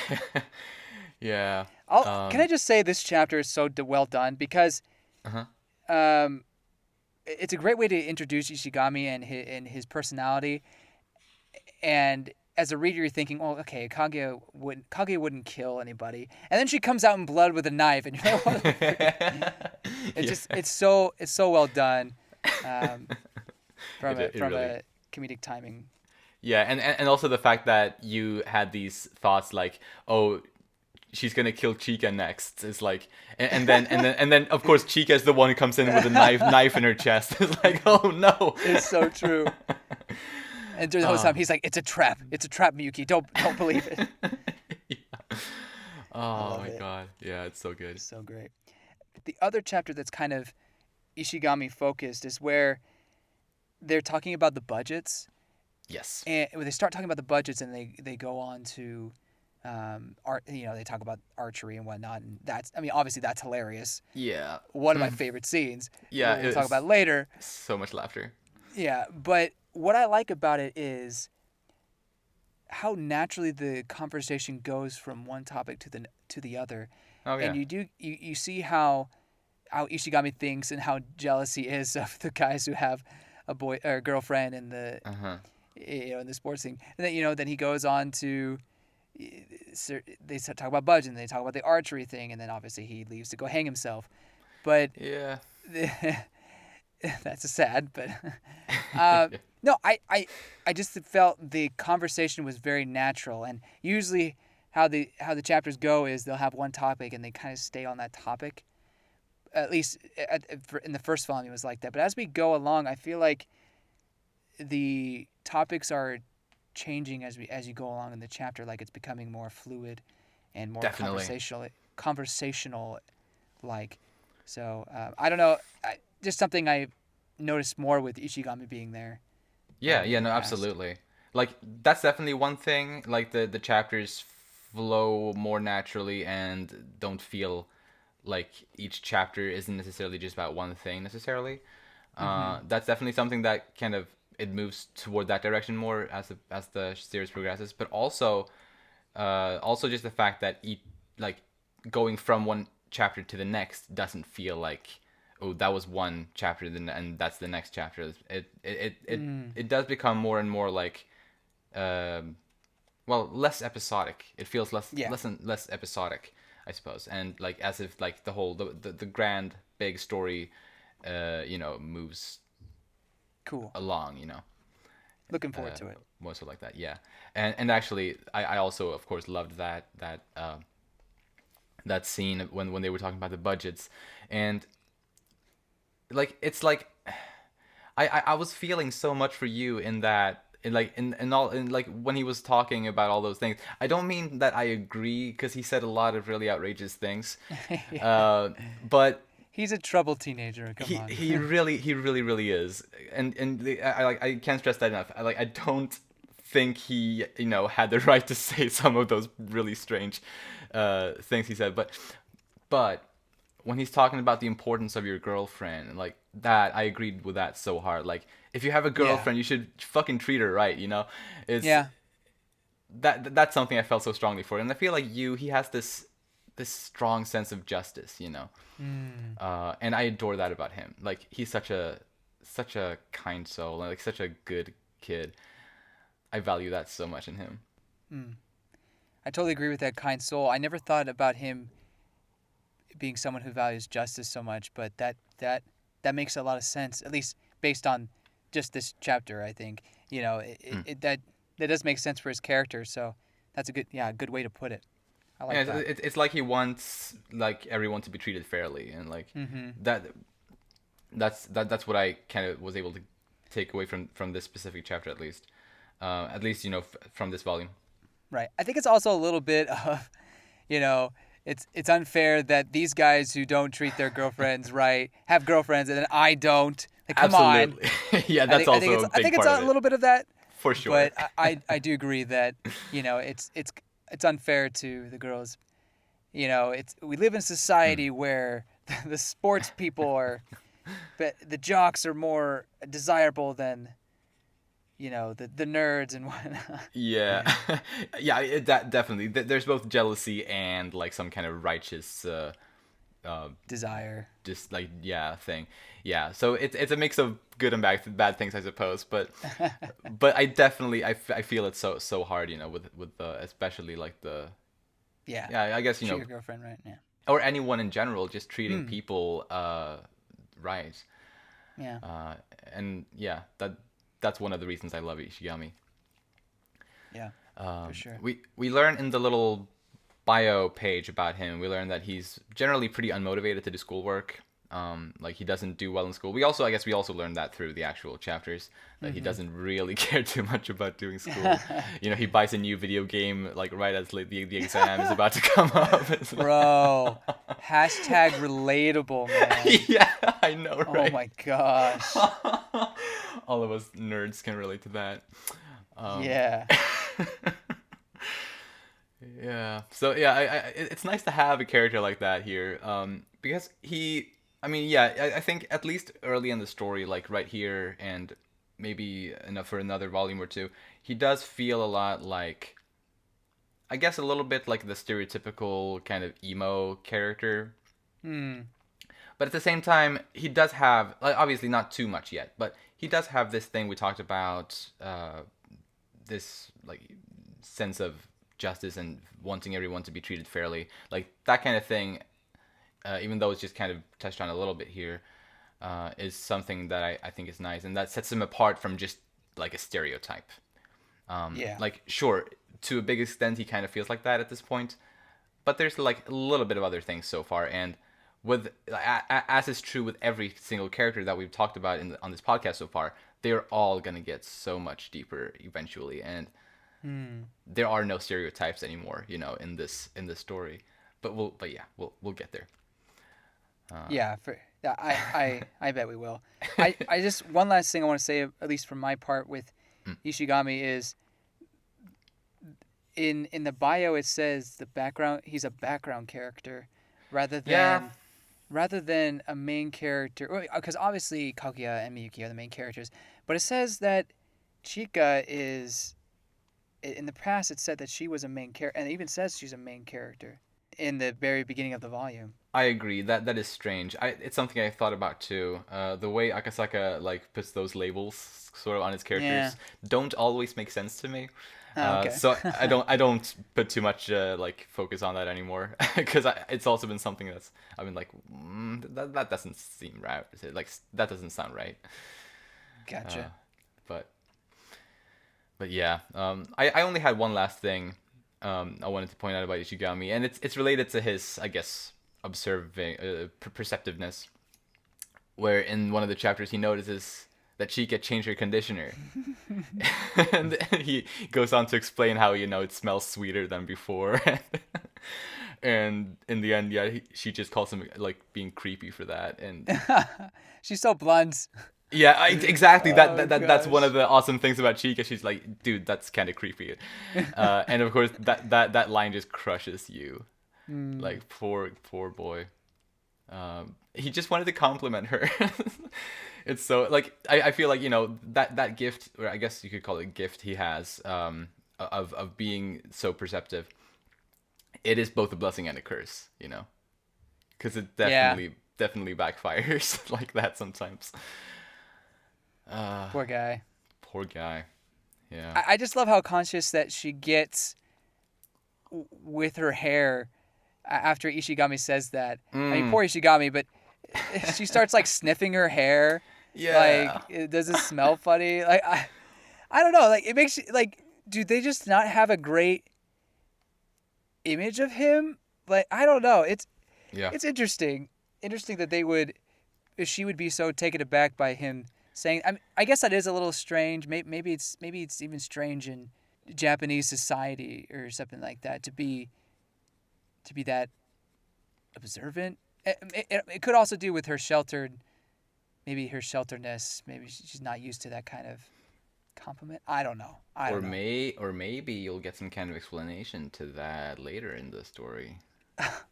Yeah. Can I just say this chapter is so well done because Uh-huh. it's a great way to introduce Ishigami and his personality. And as a reader, you're thinking, well, okay, Kaguya wouldn't kill anybody, and then she comes out in blood with a knife, and you're like, what the frick? It's so well done, from really. a comedic timing. Yeah, and also the fact that you had these thoughts like, oh, she's gonna kill Chika next. It's like, and then of course Chika is the one who comes in with a knife in her chest. It's like, oh no. It's so true. And during the whole time, he's like, "It's a trap. It's a trap, Miyuki. Don't believe it." Yeah. Oh my god. Yeah, it's so good. So great. The other chapter that's kind of Ishigami focused is where they're talking about the budgets. Yes. And when they start talking about the budgets, and they go on to art, they talk about archery and whatnot, and obviously that's hilarious. Yeah. One of my favorite scenes. Yeah, we'll talk about later. So much laughter. Yeah, but what I like about it is how naturally the conversation goes from one topic to the other. Oh yeah. And you see how Ishigami thinks and how jealous he is of the guys who have a boy or a girlfriend in the in the sports thing. And then he goes on to they talk about budget and they talk about the archery thing, and then obviously he leaves to go hang himself. But Yeah. that's sad, but no, I just felt the conversation was very natural, and usually how the chapters go is they'll have one topic and they kind of stay on that topic. At least in the first volume, it was like that. But as we go along, I feel like the topics are changing as you go along in the chapter. Like it's becoming more fluid and more Definitely. conversational like. So I don't know. Just something I noticed more with Ishigami being there Yeah, in yeah, the no, past. absolutely. Like that's definitely one thing. Like the chapters flow more naturally and don't feel like each chapter isn't necessarily just about one thing necessarily. Mm-hmm. That's definitely something that kind of it moves toward that direction more as the series progresses. But also just the fact that like going from one chapter to the next doesn't feel like, oh, that was one chapter and that's the next chapter. Mm. It does become more and more like, um, well, less episodic. It feels Yeah. less and less episodic, I suppose, and like as if like the grand big story, moves Cool. along, Looking forward uh, to it. more so like that, yeah. And actually, I also of course loved that scene when they were talking about the budgets, and like it's like I was feeling so much for you in that in all in like when he was talking about all those things. I don't mean that I agree because he said a lot of really outrageous things, Yeah. uh, but He's a troubled teenager. Come on. he really is, I can't stress that enough. I don't think he had the right to say some of those really strange things he said, but when he's talking about the importance of your girlfriend and like that, I agreed with that so hard. Like if you have a Yeah. girlfriend, you should fucking treat her right. It's Yeah. that's something I felt so strongly for, and I feel like he has this strong sense of justice. Mm. And I adore that about him. Like he's such a kind soul and like such a good kid. I value that so much in him. Mm. I totally agree with that kind soul. I never thought about him being someone who values justice so much, but that makes a lot of sense. At least based on just this chapter, I think Mm. that does make sense for his character. So that's a good way to put it. I Yeah, like that. it's like he wants like everyone to be treated fairly, and like Mm-hmm. that that's what I kind of was able to take away from this specific chapter, at least from this volume. Right. I think it's also a little bit of, you know, it's unfair that these guys who don't treat their girlfriends right have girlfriends and then I don't. Like, come on. Absolutely. Yeah, that's also a I big think it's part of a it, little bit of that, for sure. but I do agree that it's unfair to the girls. It's we live in a Mm. society where the sports people are, but the jocks are more desirable than the nerds and whatnot. Yeah, yeah, that definitely. There's both jealousy and like some kind of righteous, uh, Desire. just like yeah thing. Yeah, so it's a mix of good and bad things, I suppose. But I definitely I feel it so hard, with the especially like the Yeah. yeah I guess Treat your girlfriend right. Yeah. or anyone in general just treating Hmm. people right. Yeah. Uh, and yeah, that's one of the reasons I love Ishigami. Yeah. For sure. We learn in the little bio page about him, we learn that he's generally pretty unmotivated to do schoolwork. Like he doesn't do well in school. I guess we also learned that through the actual chapters that he Mm-hmm. doesn't really care too much about doing school. He buys a new video game like right as like, the exam is about to come up. It's like, Bro. Hashtag relatable, man. yeah, I know, Oh right? my gosh. All of us nerds can relate to that. Um, Yeah. Yeah. So yeah, it's nice to have a character like that here, because I mean, yeah, I think at least early in the story, like right here, and maybe enough for another volume or two, he does feel a lot like, I guess, a little bit like the stereotypical kind of emo character. Hmm. But at the same time, he does have, like, obviously not too much yet, but he does have this thing we talked about, this like sense of justice and wanting everyone to be treated fairly, like that kind of thing. Even though it's just kind of touched on a little bit here, is something that I think is nice, and that sets him apart from just like a stereotype. Yeah. Like sure, to a big extent, he kind of feels like that at this point, but there's like a little bit of other things so far, and with as is true with every single character that we've talked about on this podcast so far, they're all gonna get so much deeper eventually, and there are no stereotypes anymore, in this story. But yeah, we'll get there. Yeah, I bet we will. I just one last thing I want to say, at least from my part with Ishigami, is in the bio it says he's a background character rather than Yeah, a main character, because obviously Kaguya and Miyuki are the main characters, but it says that Chika is, in the past it said that she was a main character, and it even says she's a main character in the very beginning of the volume. I agree. That is strange. It's something I thought about too. The way Akasaka like puts those labels sort of on his characters don't always make sense to me. Oh, okay. So I don't put too much like focus on that anymore, because it's also been something that's I've been like, that doesn't seem right. Like, that doesn't sound right. Gotcha. But yeah, I only had one last thing I wanted to point out about Ishigami, and it's related to his, I guess, observing perceptiveness, where in one of the chapters he notices that Chika changed her conditioner. And he goes on to explain how, it smells sweeter than before. And in the end, yeah, she just calls him like being creepy for that. And She's so blunt. yeah, exactly. That's one gosh. of the awesome things about Chika. She's like, dude, that's kind of creepy. And of course, that line just crushes you. Like, poor boy. He just wanted to compliment her. It's so, like, I feel like, that gift, or I guess you could call it a gift he has, of being so perceptive. It is both a blessing and a curse, because it definitely backfires like that sometimes. Poor guy. Poor guy. Yeah. I just love how conscious that she gets with her hair after Ishigami says that. I mean, poor Ishigami, but she starts like sniffing her hair. Yeah. Like, does it smell funny? Like, I don't know. Like, it makes you, like, do they just not have a great image of him? Like, I don't know. It's interesting. Interesting that she would be so taken aback by him saying. I guess that is a little strange. Maybe it's even strange in Japanese society or something like that to be that observant. It could also do with her shelteredness. Maybe she's not used to that kind of compliment. I don't know. Or maybe you'll get some kind of explanation to that later in the story.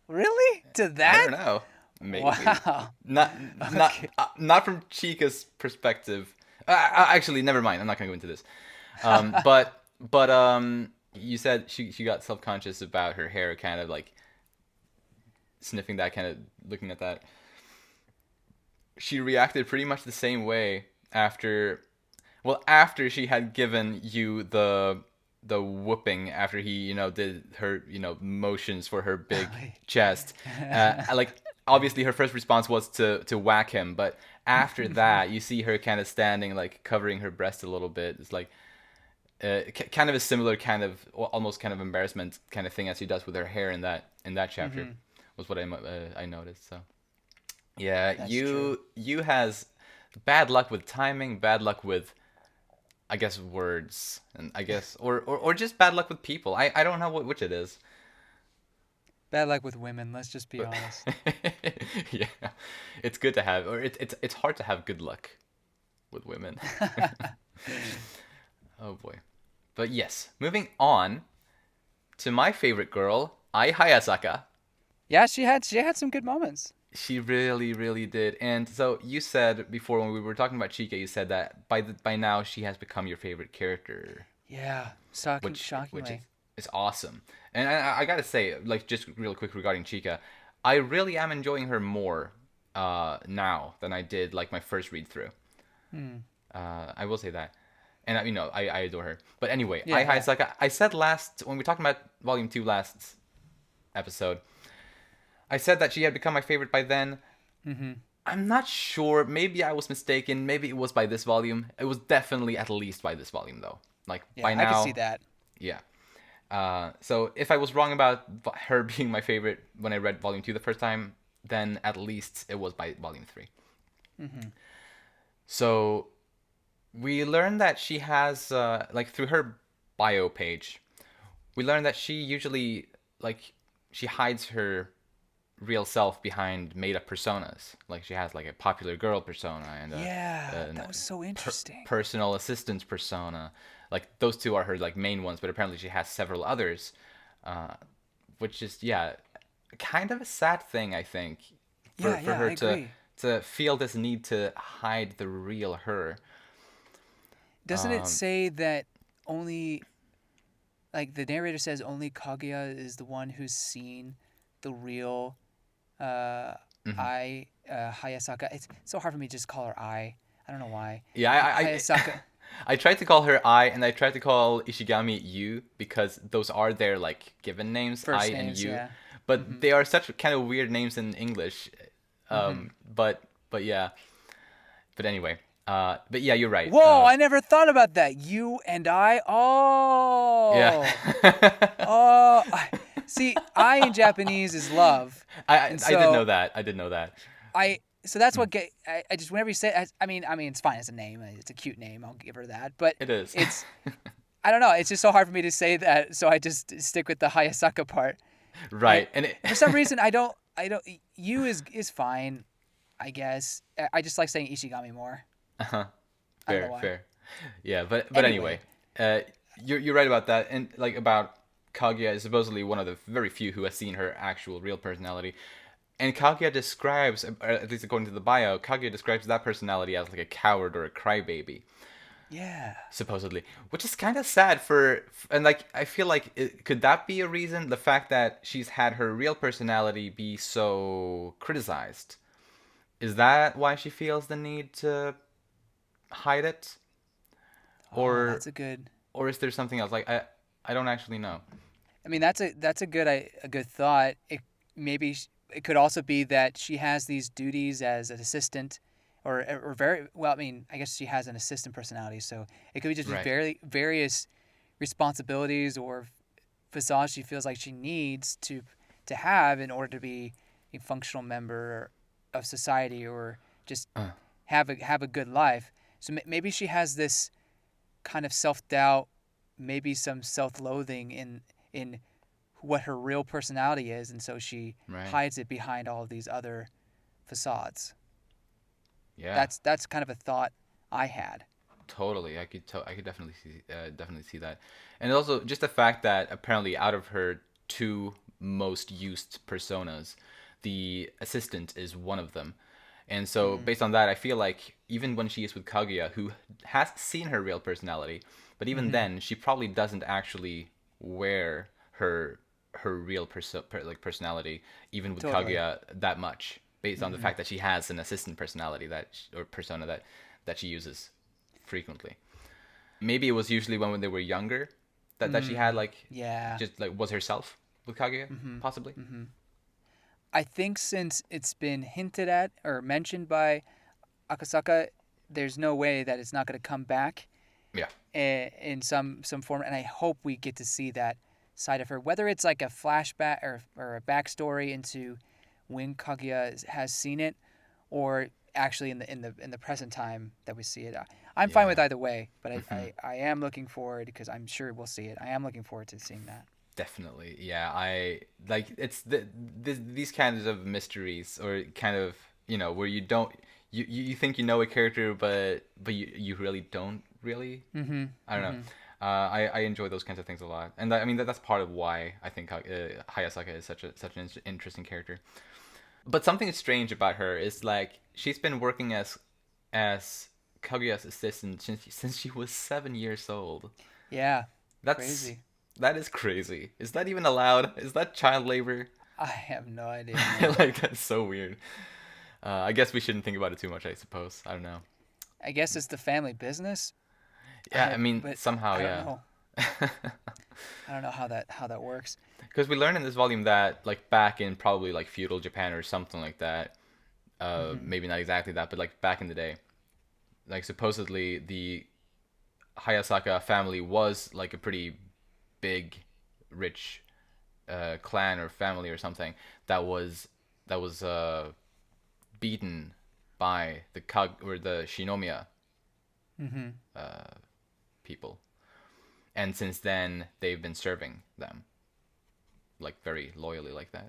Really? To that? I don't know. Maybe. Wow. Not from Chika's perspective. Actually, never mind. I'm not gonna go into this. But you said she got self-conscious about her hair, kind of like sniffing that, kind of looking at that. She reacted pretty much the same way after she had given you the whooping, after he did her motions for her big chest. Like, obviously her first response was to whack him, but after that you see her kind of standing, like covering her breast a little bit. It's like kind of a similar kind of almost kind of embarrassment kind of thing as she does with her hair in that chapter. Was what I noticed. So yeah, That's you true. has bad luck with timing, bad luck with, I guess, words, and I guess or just bad luck with people. I don't know which it is. Bad luck with women. Let's just be honest. Yeah, it's good to have, or it's hard to have good luck with women. Oh boy. But yes, moving on to my favorite girl, Hayasaka. Yeah, she had some good moments. She really, really did. And so you said before, when we were talking about Chika, you said that by now she has become your favorite character, Yeah, shockingly. which is awesome. And I gotta say, like, just real quick regarding Chika, I really am enjoying her more now than I did like my first read through. I will say that. And I adore her. But anyway, Yeah. it's like I said when we talked about Volume 2 last episode, I said that she had become my favorite by then. I'm not sure. Maybe I was mistaken. Maybe it was by this volume. It was definitely at least by this volume, though. Like, Yeah, by now. I can see that. Yeah. So if I was wrong about her being my favorite when I read Volume 2 the first time, then at least it was by volume 3. Mm-hmm. So we learn that she has like through her bio page, we learn that she usually like she hides her real self behind made up personas. Like she has like a popular girl persona and Yeah, a that was so interesting. personal assistant persona. Like those two are her like main ones, but apparently she has several others, uh, which is yeah, kind of a sad thing I think Yeah, for yeah, her I agree. to feel this need to hide the real her. Doesn't it say that only, like the narrator says, only Kaguya is the one who's seen the real uh, Mhm. I, Hayasaka. It's so hard for me to just call her I don't know why. Yeah, Hayasaka. I tried to call her I, and I tried to call Ishigami you because those are their like given names, I First and names, you, yeah. but Mm-hmm. they are such kind of weird names in English. Mm-hmm. But yeah, but anyway, but yeah, you're right. Whoa, I never thought about that. You and I. Yeah, Oh. See, I in Japanese is love, and I did know so that. I did know that. so that's Mm, what get. I just whenever you say, I mean, it's fine. It's a name. It's a cute name. I'll give her that. But it is. it's, I don't know. It's just so hard for me to say that. So I just stick with the Hayasaka part. And Right, and for some reason, I don't. You is fine, I guess. I just like saying Ishigami more. uh-huh. I don't know Fair, why. fair. Yeah, but Anyway. anyway, uh, you're right about that, and like about Kaguya is supposedly one of the very few who has seen her actual real personality. And Kaguya describes, or at least according to the bio, Kaguya describes that personality as like a coward or a crybaby, Yeah. supposedly, which is kind of sad and like I feel like could that be a reason? The fact that she's had her real personality be so criticized, is that why she feels the need to hide it, Oh, or that's a good. is there something else? Like I don't actually know. I mean, that's a good thought. It maybe it could also be that she has these duties as an assistant, or very well. I mean, I guess she has an assistant personality, so it could be just be Right. very various responsibilities or facades she feels like she needs to have in order to be a functional member of society or just Uh, have a good life. So maybe she has this kind of self doubt, maybe some self loathing in what her real personality is, and so she right. hides it behind all of these other facades. Yeah. That's kind of a thought I had. Totally, I could definitely see that, and also just the fact that apparently out of her two most used personas, the assistant is one of them, and so Mm, based on that, I feel like even when she is with Kaguya, who has seen her real personality, but even mm-hmm. then, she probably doesn't actually wear her real like personality even with Totally. Kaguya that much, based on the Mm-hmm. fact that she has an assistant personality or persona that she uses frequently. Maybe it was usually when they were younger that she had Mm, like yeah. just like was herself with Kaguya, Mm-hmm. possibly. Mm-hmm. I think since it's been hinted at or mentioned by Akasaka, there's no way that it's not going to come back Yeah. in some form, and I hope we get to see that side of her, whether it's like a flashback or a backstory into when Kaguya has seen it, or actually in the present time that we see it. I'm fine with Yeah. either way, but Hmm. I am looking forward because I'm sure we'll see it. I am looking forward to seeing that. Definitely. Yeah. I like it's these kinds of mysteries or kind of where you don't you think you know a character but you really don't really. Mm-hmm. I don't know. Mm-hmm. I enjoy those kinds of things a lot, and I mean that's part of why I think Hayasaka is such an interesting character. But something strange about her is like she's been working as Kaguya's assistant since she was 7 years old. Yeah, That's crazy. that is crazy. Is that even allowed? Is that child labor? I have no idea, man. Like that's so weird. I guess we shouldn't think about it too much. I suppose. I don't know. I guess it's the family business. Yeah, I mean But somehow, I don't yeah. know. I don't know how that works. Because we learn in this volume that like back in probably like feudal Japan or something like that. Mm-hmm. Maybe not exactly that, but like back in the day, like supposedly the Hayasaka family was like a pretty big, rich clan or family or something that was that was beaten by the Shinomiya Mm-hmm. people, and since then they've been serving them like very loyally like that.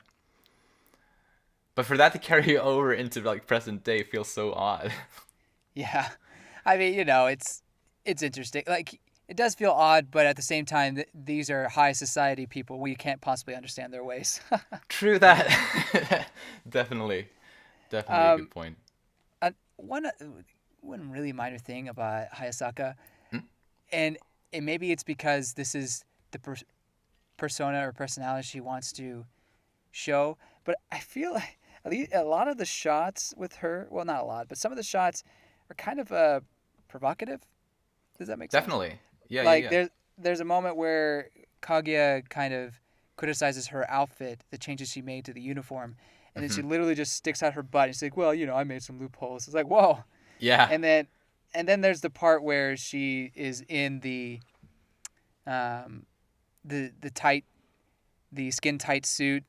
But for that to carry over into like present day feels so odd. Yeah, I mean, it's interesting. Like, it does feel odd, but at the same time, these are high society people. We can't possibly understand their ways. True that. Definitely, definitely a um, good point. one really minor thing about Hayasaka, Hmm? and maybe it's because this is the persona or personality she wants to show, but I feel like at least a lot of the shots with her, well, not a lot, but some of the shots are kind of provocative. Does that make sense? Definitely. Yeah, yeah, Like, yeah. there's a moment where Kaguya kind of criticizes her outfit, the changes she made to the uniform, and then Hmm. she literally just sticks out her butt and she's like, "Well, I made some loopholes." It's like, whoa. Yeah. And then there's the part where she is in um the skin tight suit,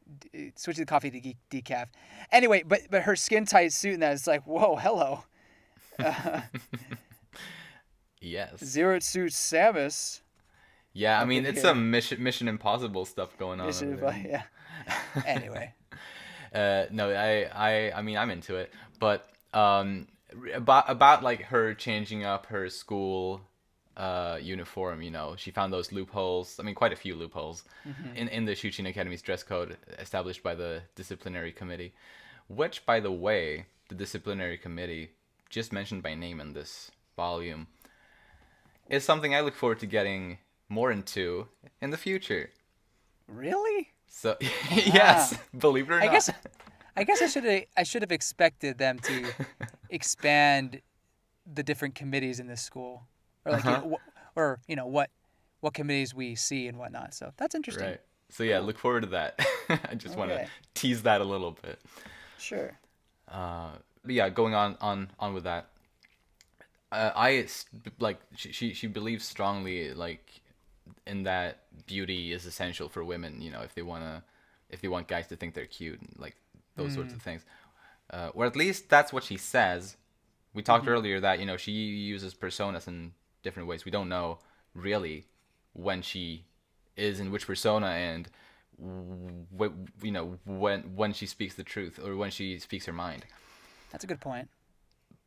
switching the coffee to decaf. Anyway, but her skin tight suit and that is like, whoa, hello, uh, Yes. zero suit Samus Yeah, I up mean in it's here. some Mission Impossible stuff going on over Mission, there. yeah. Anyway, No, I mean I'm into it, but about like her changing up her school uniform, she found those loopholes. I mean, quite a few loopholes hmm in the Shuchin Academy's dress code established by the disciplinary committee, which, by the way, the disciplinary committee, just mentioned by name in this volume, is something I look forward to getting more into in the future. really? So Ah, yes, believe it or I not. guess I should have expected them to expand the different committees in this school, or like Uh-huh. or what committees we see and whatnot. So that's interesting. Right. So yeah, Cool. look forward to that. I just want to Okay. tease that a little bit. Sure. But yeah, going on with that. I like she believes strongly like in that beauty is essential for women. If they want guys to think they're cute, and like those sorts Mm. of things. Or at least that's what she says. We talked Mm-hmm. earlier that she uses personas in different ways. We don't know really when she is in which persona and when she speaks the truth or when she speaks her mind. That's a good point.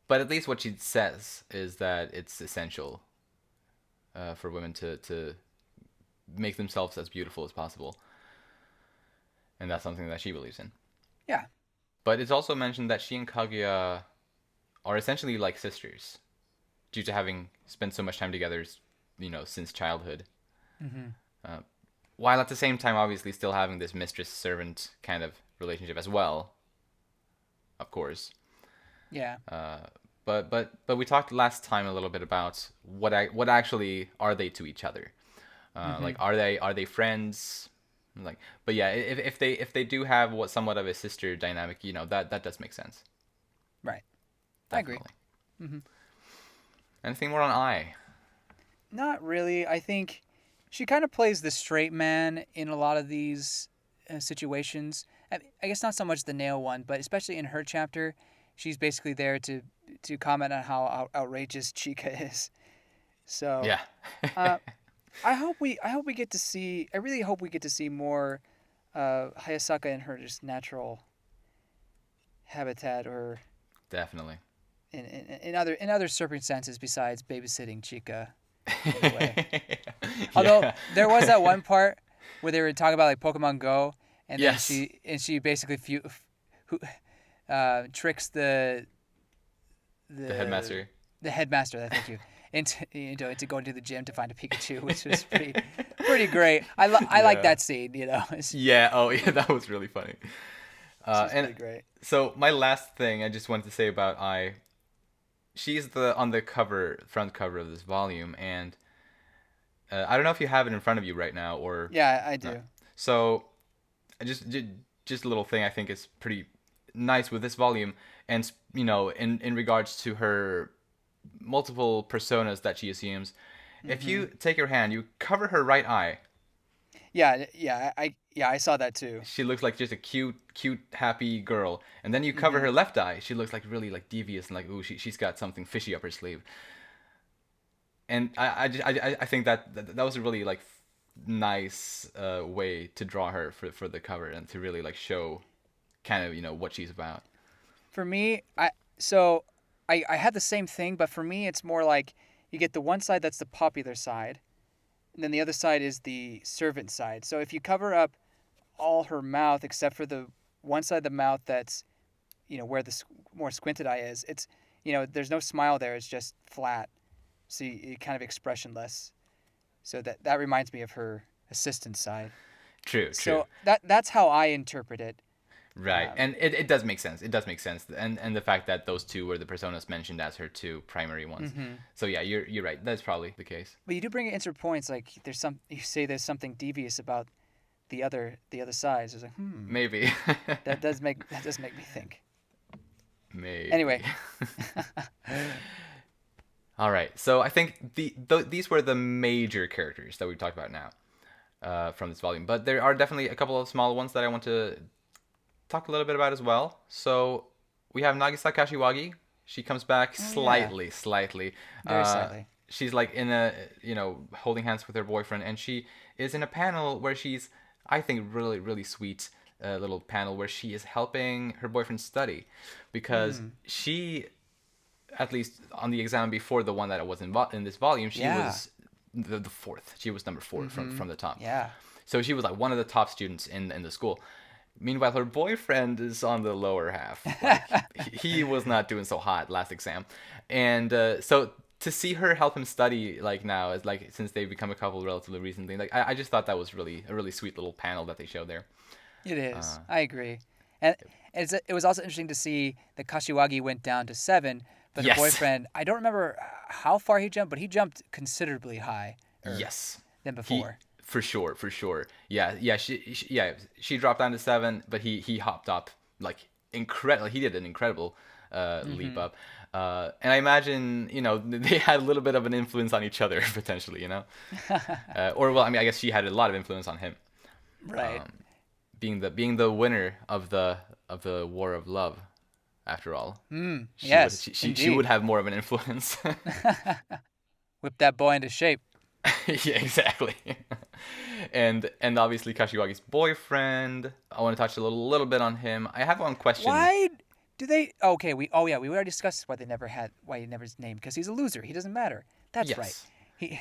But at least what she says is that it's essential for women to make themselves as beautiful as possible, and that's something that she believes in. Yeah. But it's also mentioned that she and Kaguya are essentially like sisters due to having spent so much time together, since childhood. Mm-hmm. Uh, while at the same time, obviously, still having this mistress-servant kind of relationship as well, of course. Yeah. But we talked last time a little bit about what actually are they to each other. Mm-hmm. Like are they friends? Like, but yeah, if they do have somewhat of a sister dynamic, that does make sense. Right. I agree. Definitely. Mm-hmm. Anything more on I? Not really. I think she kind of plays the straight man in a lot of these situations. I guess not so much the nail one, but especially in her chapter, she's basically there to comment on how outrageous Chika is. So, Yeah. uh, I hope we get to see. I really hope we get to see more Hayasaka in her just natural habitat, or Definitely. in other circumstances besides babysitting Chika in a way. Although Yeah. there was that one part where they were talking about like Pokemon Go, and then Yes. she basically tricks The the headmaster. the headmaster. Thank you. Into going to the gym to find a Pikachu, which was pretty great. I like Yeah. that scene. It's Yeah. Oh, yeah. That was really funny. just And pretty great. so my last thing I just wanted to say about she's on the front cover of this volume, and I don't know if you have it in front of you right now or Yeah, I not. do. So just a little thing I think is pretty nice with this volume, and in regards to her multiple personas that she assumes. If Mm-hmm. you take your hand, you cover her right eye, I saw that too. She looks like just a cute, happy girl. And then you cover Hmm. her left eye. She looks like really like devious and like, ooh, she's got something fishy up her sleeve. And I think that was a really like nice way to draw her for the cover and to really like show kind of what she's about. For me, I had the same thing, but for me, it's more like you get the one side that's the popular side, and then the other side is the servant side. So if you cover up all her mouth except for the one side of the mouth that's where the more squinted eye is, it's there's no smile there. It's just flat, so you kind of expressionless. So that reminds me of her assistant side. True, true. So that's how I interpret it. Right, Um, and it does make sense. It does make sense, and the fact that those two were the personas mentioned as her two primary ones. mhm. So yeah, you're right. That's probably the case. But you do bring it into points like you say there's something devious about the other side. So it's like Maybe. that does make me think. Maybe. Anyway, All right. So I think these were the major characters that we've talked about now from this volume, but there are definitely a couple of small ones that I want to talk a little bit about as well. So we have Nagisa Kashiwagi. She comes back oh yeah, slightly. very Uh, slightly. she's like in a holding hands with her boyfriend, and she is in a panel where she's, I think, really sweet little panel where she is helping her boyfriend study because Mm, she, at least on the exam before the one that was in this volume, she yeah. was the fourth. She was number 4 Mm-hmm. from the top. Yeah. So she was like one of the top students in the school. Meanwhile, her boyfriend is on the lower half. Like he was not doing so hot last exam, and so to see her help him study like now is like since they've become a couple relatively recently. Like I just thought that was really a really sweet little panel that they showed there. It is. Uh, I agree. And it was also interesting to see that Kashiwagi went down to 7, but her yes, boyfriend, I don't remember how far he jumped, but he jumped considerably higher yes, than he before. for sure. Yeah. She dropped down to 7, but he hopped up like incredible. He did an incredible leap Mm-hmm. up. And I imagine, they had a little bit of an influence on each other potentially, or well, I mean, I guess she had a lot of influence on him, Right. being the winner of the war of love. After all, Yes, she would indeed. have more of an influence. Whip that boy into shape. Yeah, exactly. And obviously Kashiwagi's boyfriend. I want to touch a little bit on him. I have one question. Why do they? Okay, we already discussed why he never is named because he's a loser. He doesn't matter. That's right. Yes, He.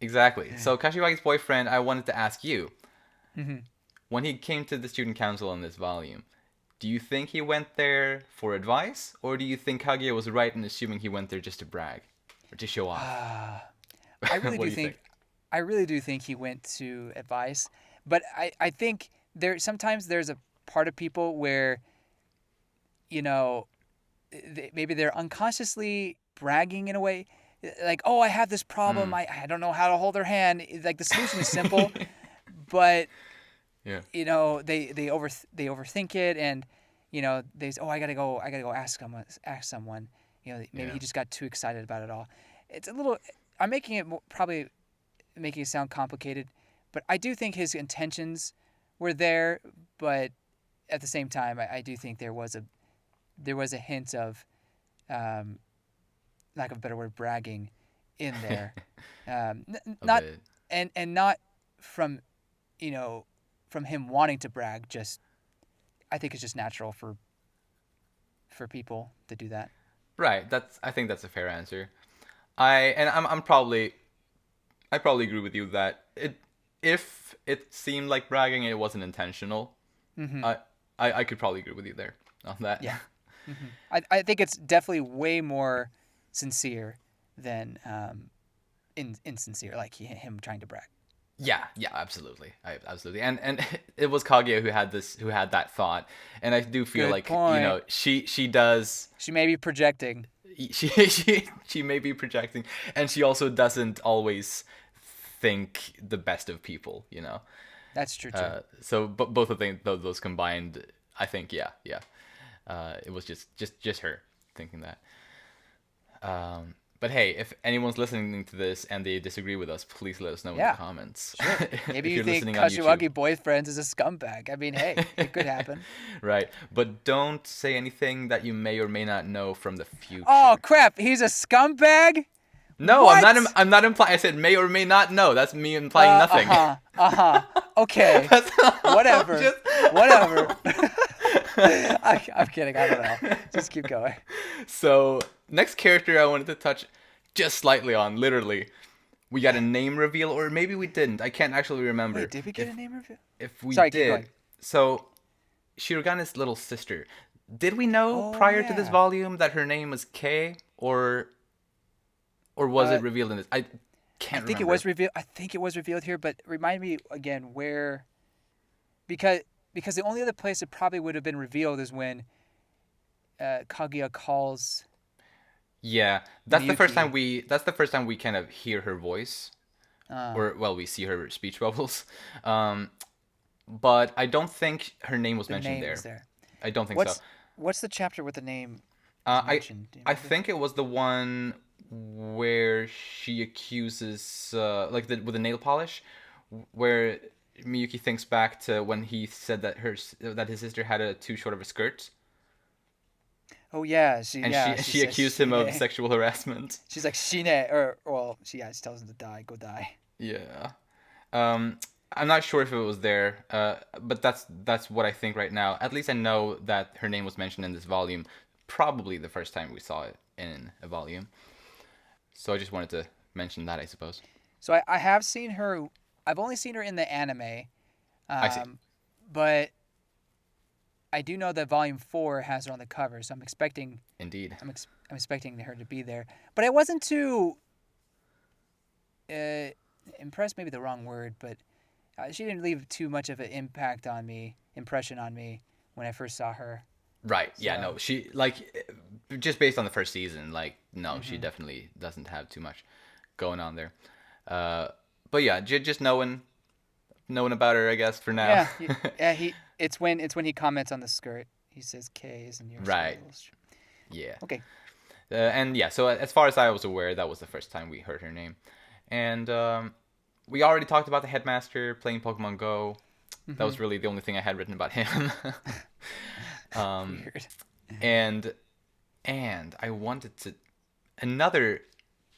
exactly. So Kashiwagi's boyfriend. I wanted to ask you Mhm. when he came to the student council in this volume. Do you think he went there for advice, or do you think Kaguya was right in assuming he went there just to brag or to show off? I really What do do you think? think I really do think he went to advice, but I think sometimes there's a part of people where you know maybe they're unconsciously bragging in a way like, oh, I have this problem, Mm. I don't know how to hold their hand, like the solution is simple, but Yeah. they overthink it, and they say, oh, I gotta go ask someone. Maybe Yeah. he just got too excited about it all. It's a little, I'm making it probably making it sound complicated, but I do think his intentions were there, but at the same time I do think there was a hint of um, lack of a better word, bragging in there. A Not bit. and not from you know from him wanting to brag. Just I think it's just natural for people to do that. Right. I think that's a fair answer. I probably agree with you that if it seemed like bragging, it wasn't intentional. Hmm. I I could probably agree with you there on that. Yeah. I think it's definitely way more sincere than insincere, like him trying to brag. Yeah, absolutely. Absolutely. And it was Kaguya who had that thought, and I do feel Good like point. she does She may be projecting. she may be projecting, and she also doesn't always think the best of people. That's true too. So both of those combined, I think, yeah. It was just her thinking that. But hey, if anyone's listening to this and they disagree with us, please let us know in Yeah, the comments. sure. Maybe If you you're think listening on YouTube. Kashiwagi Boyfriends is a scumbag. I mean, hey, it could happen. Right. But don't say anything that you may or may not know from the Oh future. crap! He's a scumbag. No, I'm not. What? I'm not implying. I said may or may not know. That's me implying nothing. Okay. That's I'm Whatever. just- Whatever. I'm kidding. I don't know. Just keep going. So next character I wanted to touch just slightly on. Literally, we got a name reveal, or maybe we didn't. I can't actually remember. Wait, did we get a name review? If we Sorry, keep going. did, so Shirogane's little sister. Did we know Oh, prior to this yeah. volume that her name was Kei, or was it revealed in this? I can't I think remember. it was revealed. I think it was revealed here, but remind me again where, because the only other place it probably would have been revealed is when Kaguya calls. Yeah, that's the first Miyuki. time we. That's the first time we kind of hear her voice, Uh, or well, we see her speech bubbles. But I don't think her name was the mentioned name there. is there. I don't think so. What's the chapter with the name I mentioned? Do you I remember? think it was the one where she accuses like with the nail polish, where Miyuki thinks back to when he said that that his sister had a too short of a skirt, Oh yeah, and she says accused him of Shine. sexual harassment. She's like Shine, or well, she tells him to die, go die. Yeah. Um, I'm not sure if it was there, but that's what I think right now. At least I know that her name was mentioned in this volume, probably the first time we saw it in a volume. So I just wanted to mention that, I suppose. So I have seen her. I've only seen her in the anime, I see. but I do know that Volume 4 has her on the cover, so I'm expecting Indeed. I'm expecting her to be there. But I wasn't too impressed. Maybe the wrong word, but she didn't leave too much of an impression on me when I first saw her. Right. Yeah. So- No. She like just based on the first season. Like no, she definitely doesn't have too much going on there. But yeah, just knowing about her, I guess for now. Yeah, it's when he comments on the skirt. He says K is in your Right. skills. Yeah. Okay. And yeah, so as far as I was aware, that was the first time we heard her name. And we already talked about the headmaster playing Pokemon Go. That was really the only thing I had written about him. Weird. and I wanted to another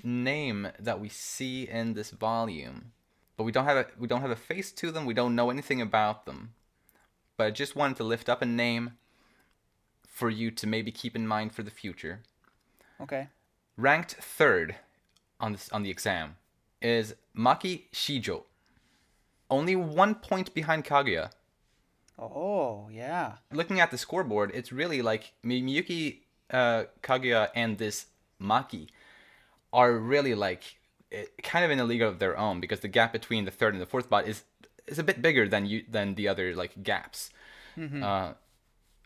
name that we see in this volume, but we don't have a face to them. We don't know anything about them. But I just wanted to lift up a name for you to maybe keep in mind for the future. Okay. Ranked third on the exam is Maki Shijo. Only 1 point behind Kaguya. Oh yeah. Looking at the scoreboard, it's really like Miyuki, Kaguya, and this Maki are really like kind of in a league of their own, because the gap between the third and the fourth spot is a bit bigger than the other like gaps.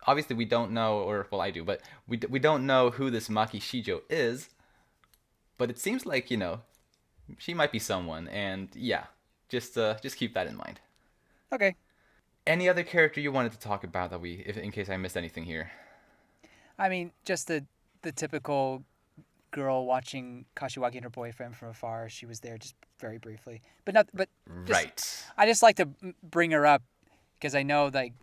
Obviously, we don't know, or well, I do, but we don't know who this Maki Shijo is. But it seems like she might be someone, and yeah, just keep that in mind. Okay. Any other character you wanted to talk about that in case I missed anything here? I mean, just the typical girl watching Kashiwagi and her boyfriend from afar. She was there just very briefly, but not. But just, Right. I just like to bring her up because I know, like,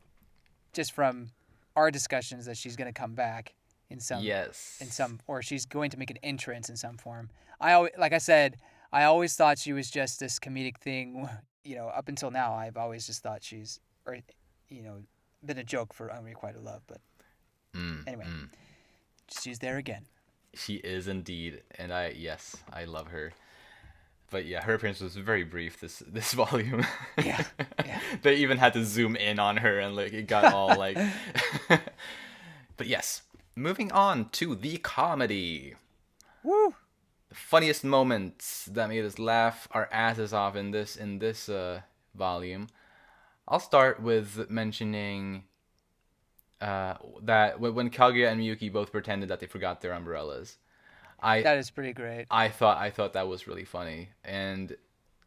just from our discussions, that she's going to come back in some. Yes. Or she's going to make an entrance in some form. Like I said, I always thought she was just this comedic thing. Up until now, I've always just thought been a joke for Unrequited Love. But anyway, she's there again. She is indeed, and I love her. But yeah, her appearance was very brief this volume. Yeah. They even had to zoom in on her, and like it got all like. But yes, moving on to the comedy. Woo! The funniest moments that made us laugh our asses off in this volume. I'll start with mentioning that when Kaguya and Miyuki both pretended that they forgot their umbrellas. That is pretty great. I thought that was really funny, and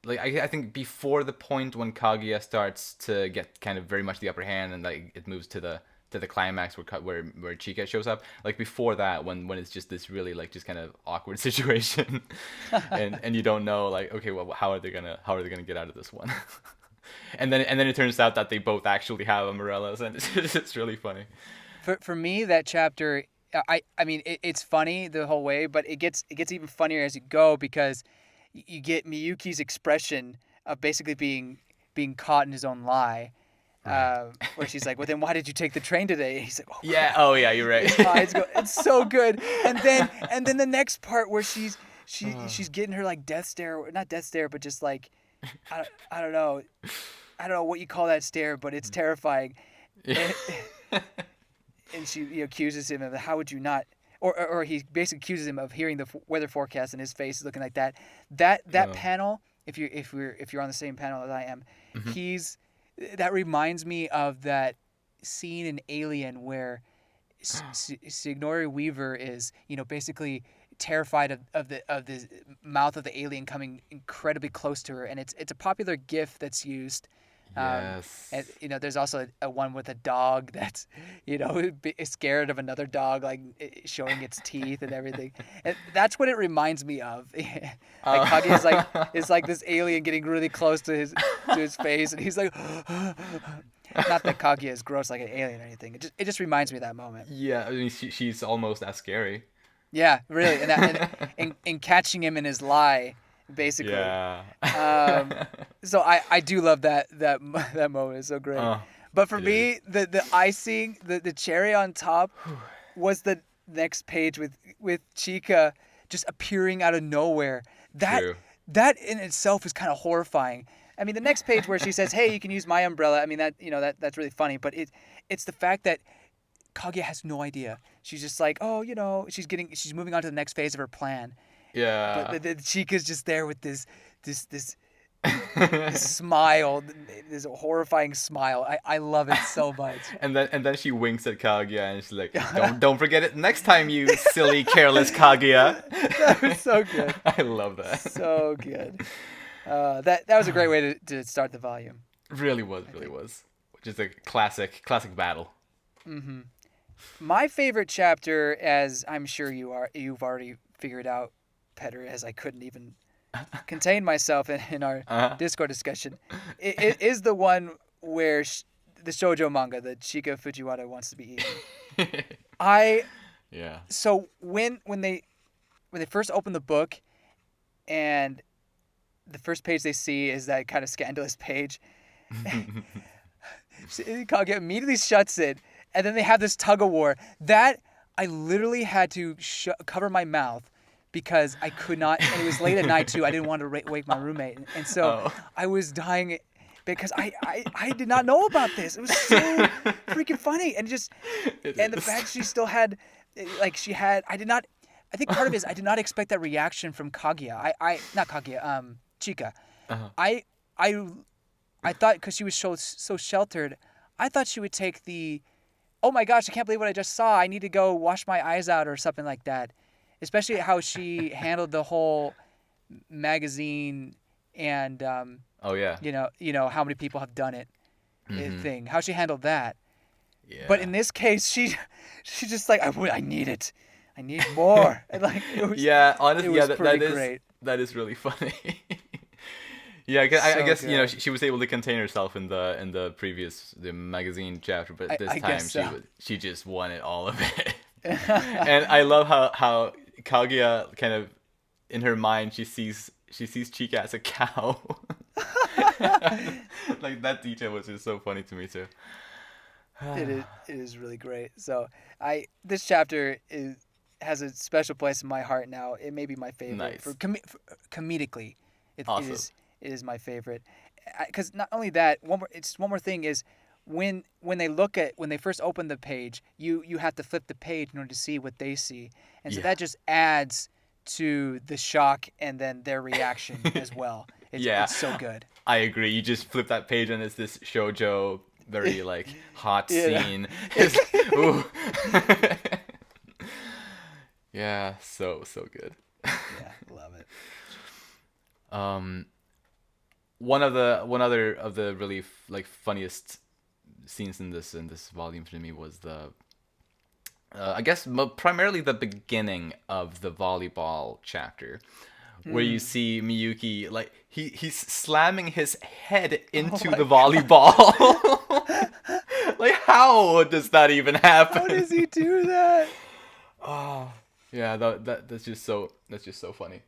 like I think before the point when Kaguya starts to get kind of very much the upper hand, and like it moves to to the climax where Chika shows up. Like before that, when it's just this really like just kind of awkward situation, and you don't know like, okay, well, how are they gonna get out of this one? And then it turns out that they both actually have umbrellas, and it's really funny. For me, that chapter, I mean, it's funny the whole way, but it gets even funnier as you go, because you get Miyuki's expression of basically being caught in his own lie, where she's like, "Well, then why did you take the train today?" And he's like, "Oh, Yeah. Oh yeah, you're right. his eyes go, it's so good." And then the next part where she's getting her like death stare, not death stare, but just like, I don't know, what you call that stare, but it's terrifying. Yeah. And she accuses him of, how would you not, or he basically accuses him of hearing the weather forecast, and his face is looking like that. That panel, if you're on the same panel as I am, that reminds me of that scene in Alien where Sigourney Weaver is, basically terrified of the mouth of the alien coming incredibly close to her, and it's a popular GIF that's used. Yes. And there's also a one with a dog that's is scared of another dog, like showing its teeth and everything. And that's what it reminds me of. Like Kaguya is like this alien getting really close to his face, and he's like, not that Kaguya is gross like an alien or anything. It just reminds me of that moment. Yeah, I mean she's almost as scary. Yeah, really, and catching him in his lie, basically. Yeah. So I do love that moment. It's so great. But for me, the icing, the cherry on top, was the next page with Chika just appearing out of nowhere. True. That in itself is kind of horrifying. I mean, the next page where she says, "Hey, you can use my umbrella." I mean, that's really funny. But it's the fact that Kaguya has no idea. She's just like, oh, she's moving on to the next phase of her plan. Yeah. But the Chica's just there with this smile, this horrifying smile. I love it so much. And then she winks at Kaguya and she's like, "Don't forget it next time, you silly, careless Kaguya." That was so good. I love that. So good. That was a great way to start the volume. Really was. Which is a classic battle. Mm-hmm. My favorite chapter, as I'm sure you've already figured out, Petter, as I couldn't even contain myself in our Discord discussion, it is the one where the shoujo manga, the Chika Fujiwara wants to be eaten. So when they first open the book, and the first page they see is that kind of scandalous page, Kaguya immediately shuts it, and then they have this tug of war that I literally had to cover my mouth because I could not, and it was late at night too. I didn't want to wake my roommate, and so I was dying because I did not know about this. It was so freaking funny, and the fact she still had, like she had, I think part of it is I did not expect that reaction from Kaguya. Not Kaguya, Chika. I thought, because she was so sheltered, I thought she would take the, "Oh my gosh, I can't believe what I just saw. I need to go wash my eyes out," or something like that. Especially how she handled the whole magazine and how many people have done it thing. How she handled that. Yeah. But in this case, she's just like, I need it. I need more. And like, honestly, great. That is really funny. Yeah, I guess she was able to contain herself in the previous magazine chapter, but this time she just wanted all of it. And I love how Kaguya kind of, in her mind, she sees Chika as a cow. Like, that detail was just so funny to me too. It is really great. So this chapter has a special place in my heart now. It may be my favorite. Nice. For comedically, Awesome. It is my favorite. Because not only that, one more thing is, when they first open the page, you have to flip the page in order to see what they see, and so that just adds to the shock and then their reaction as well. It's so good. I agree. You just flip that page and it's this shoujo, very like hot scene. Ooh. Yeah, so good. Yeah, love it. One other of the really like funniest scenes in this volume for me was the I guess primarily the beginning of the volleyball chapter, where you see Miyuki like he's slamming his head into the volleyball. Like, how does that even happen? How does he do that? Oh, yeah, that's just so funny.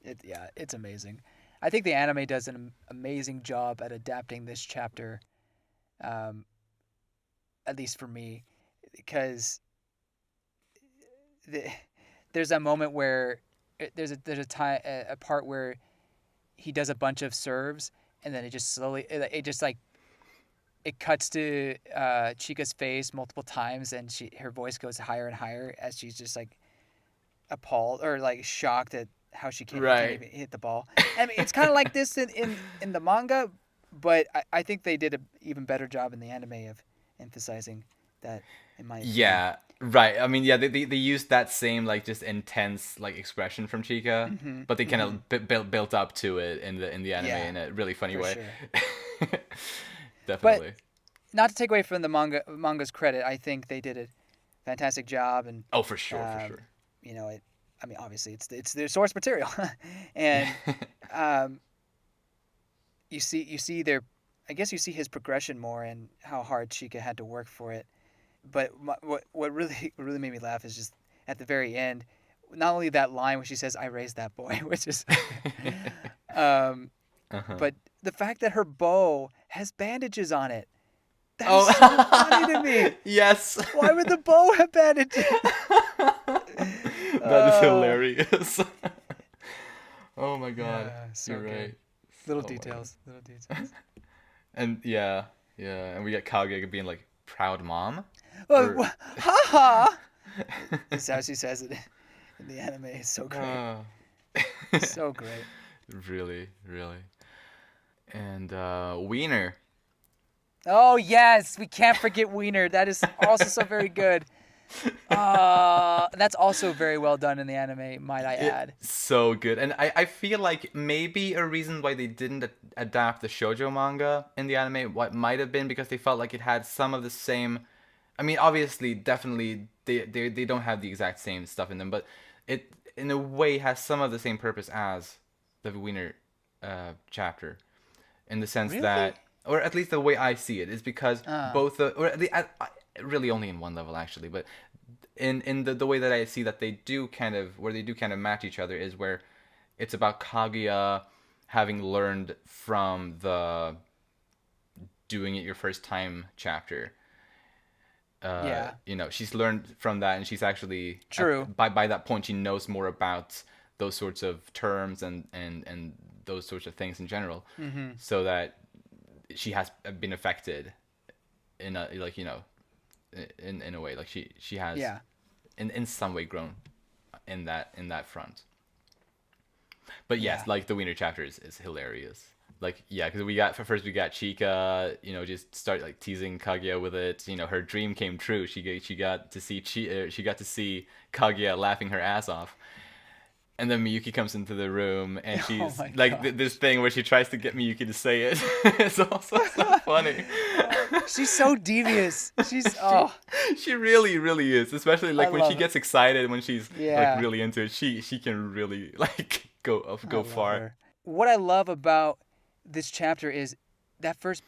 It's amazing. I think the anime does an amazing job at adapting this chapter, at least for me, because there's a moment where there's a part where he does a bunch of serves, and then it just slowly it just like it cuts to Chika's face multiple times, and her voice goes higher and higher as she's just like appalled or like shocked at how she can't even hit the ball. I mean, it's kind of like this in the manga, but I think they did an even better job in the anime of emphasizing that, in my opinion. Yeah, right. I mean, yeah, they used that same like just intense like expression from Chika, but they kind of built up to it in the anime in a really funny way. Sure. Definitely. But not to take away from the manga's credit, I think they did a fantastic job, and for sure. You know, I mean, obviously, it's their source material, and you see their, I guess you see his progression more and how hard Chika had to work for it. But what really made me laugh is just at the very end, not only that line where she says, "I raised that boy," which is, but the fact that her bow has bandages on it. That is so funny to me. Yes. Why would the bow have bandages? That is hilarious. Oh my god. Yeah, so You're good. right. Little details. And and we get Kaguya being like proud mom. Ha ha. That's how she says it in the anime. It's so great. So great. Really. And Wiener. Oh yes, we can't forget Wiener. That is also so very good. That's also very well done in the anime, might I add. So good. And I feel like maybe a reason why they didn't adapt the shoujo manga in the anime, what might have been because they felt like it had some of the same, I mean, obviously, definitely, they don't have the exact same stuff in them, but it, in a way, has some of the same purpose as the Wiener chapter, in the sense that, or at least the way I see it, is because both really only in one level actually, but in the way that I see that they do kind of match each other is where it's about Kaguya having learned from the doing it your first time chapter. You know, she's learned from that, and she's actually by that point she knows more about those sorts of terms and those sorts of things in general, so that she has been affected in a, like, you know, in a way, like she has in some way grown in that front. But yes, like the Wiener chapter is hilarious. Like, because we got Chika, you know, just start like teasing Kaguya with it. You know, her dream came true. She got to see Kaguya laughing her ass off. And then Miyuki comes into the room, and she's like this thing where she tries to get Miyuki to say it. It's also so funny. She's so devious. She really is. Especially like when she gets excited, when she's like really into it, she can really like go far. Her. What I love about this chapter is that first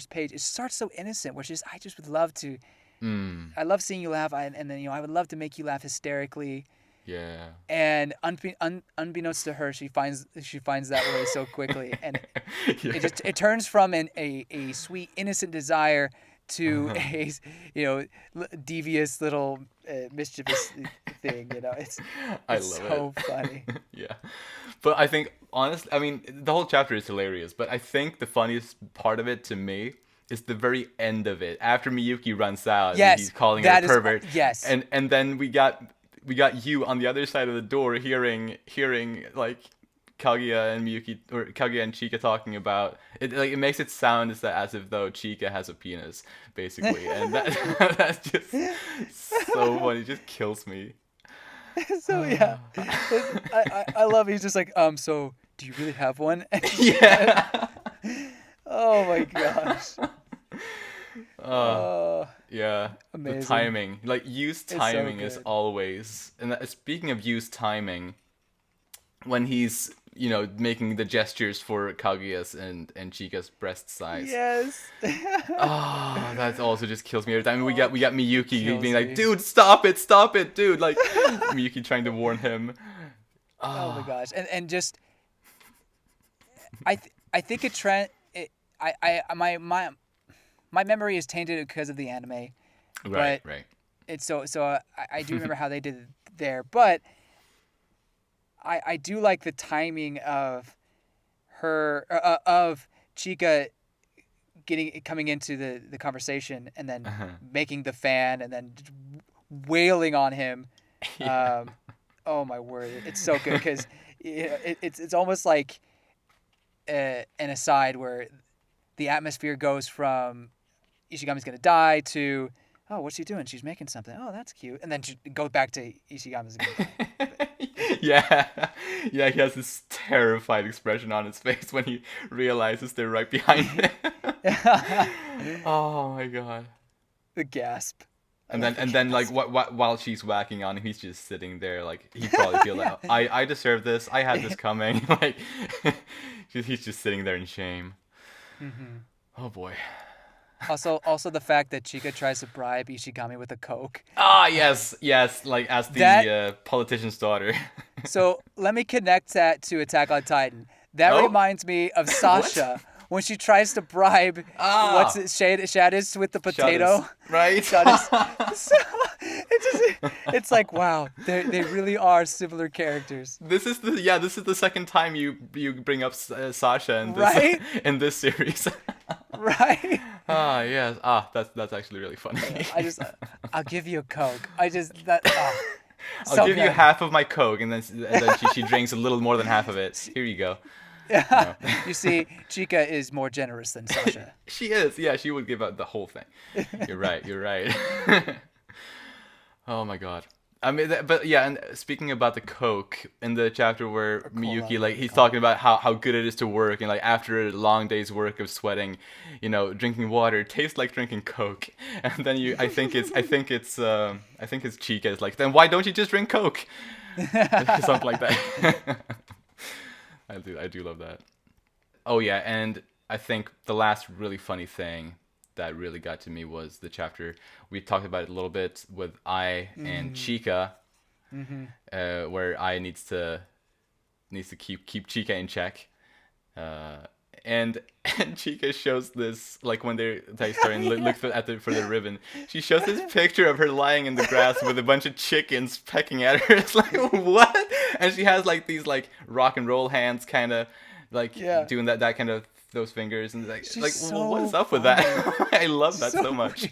page. It starts so innocent, which is I just would love to. I love seeing you laugh, and then, you know, I would love to make you laugh hysterically. Yeah. And unbeknownst to her, she finds that way so quickly, and it turns from a sweet innocent desire to a, you know, devious little mischievous thing. You know, it's so funny. Yeah, but I think honestly, I mean, the whole chapter is hilarious, but I think the funniest part of it to me is the very end of it, after Miyuki runs out and he's calling her a pervert. And then we got you on the other side of the door hearing like Kaguya and Miyuki, or Kaguya and Chika talking about it. Like, it makes it sound as if though Chika has a penis, basically, and that's just so funny. It just kills me. So I love it. He's just like, so do you really have one? Yeah. Oh my gosh. Oh, Yeah, the amazing. timing. Like, used It's so timing is good. always. And speaking of used timing, when he's, you know, making the gestures for Kaguya's and Chika's breast size. Yes. Oh, that also just kills me every time. Oh, We got it Miyuki being kills like, me. "Dude, stop it, dude!" Like Miyuki trying to warn him. Oh my Oh, gosh. And just I think it trend it my memory is tainted because of the anime, right, but right. it's I do remember how they did it there, but I do like the timing of her of Chika getting coming into the conversation and then making the fan and then wailing on him. Yeah. Oh my word, it's so good because it's almost like an aside where the atmosphere goes from Ishigami's gonna die to, oh, what's she doing? She's making something. Oh, that's cute. And then she go back to Ishigami's gonna die. But Yeah, yeah. He has this terrified expression on his face when he realizes they're right behind him. Oh my god. the gasp. I And love then the like gasp. while she's whacking on him, he's just sitting there like he probably feel Yeah. like I deserve this. I had this coming. Like he's just sitting there in shame. hmm Oh boy. Also the fact that Chika tries to bribe Ishigami with a Coke. Ah yes, yes. Like as That the politician's daughter. So let me connect that to Attack on Titan. That Oh, reminds me of what? Sasha when she tries to bribe what's Ah, it Shadis with the Shadis. potato. Right. Shadis. So it's like wow, they really are similar characters, This is the second time you bring up Sasha in this right? in this series. Right? Ah yes. Ah, that's actually really funny. I just I'll give you a Coke. I just that I'll so give you good. half of my Coke, and then she drinks a little more than half of it. Here you go. No. You see, Chika is more generous than Sasha. She is. Yeah, she would give out the whole thing. You're right. You're right. Oh my god. I mean, but yeah, and speaking about the Coke in the chapter where Or cola, Miyuki, whatever like, you he's call it. talking about how good it is to work, and like after a long day's work of sweating, you know, drinking water tastes like drinking Coke. And then I think it's Chica is like, then why don't you just drink Coke? Something like that. I do love that. Oh yeah, and I think the last really funny thing that really got to me was the chapter we talked about it a little bit with I and Mm-hmm. Chica, Mm-hmm. where I needs to keep Chica in check, uh, and and Chica shows this like when they start and Yeah. look for the ribbon. She shows this picture of her lying in the grass with a bunch of chickens pecking at her. It's like what? And she has like these like rock and roll hands, kind of like Yeah. doing that kind of those fingers and She's what so is up with that? funny. I love that So so much.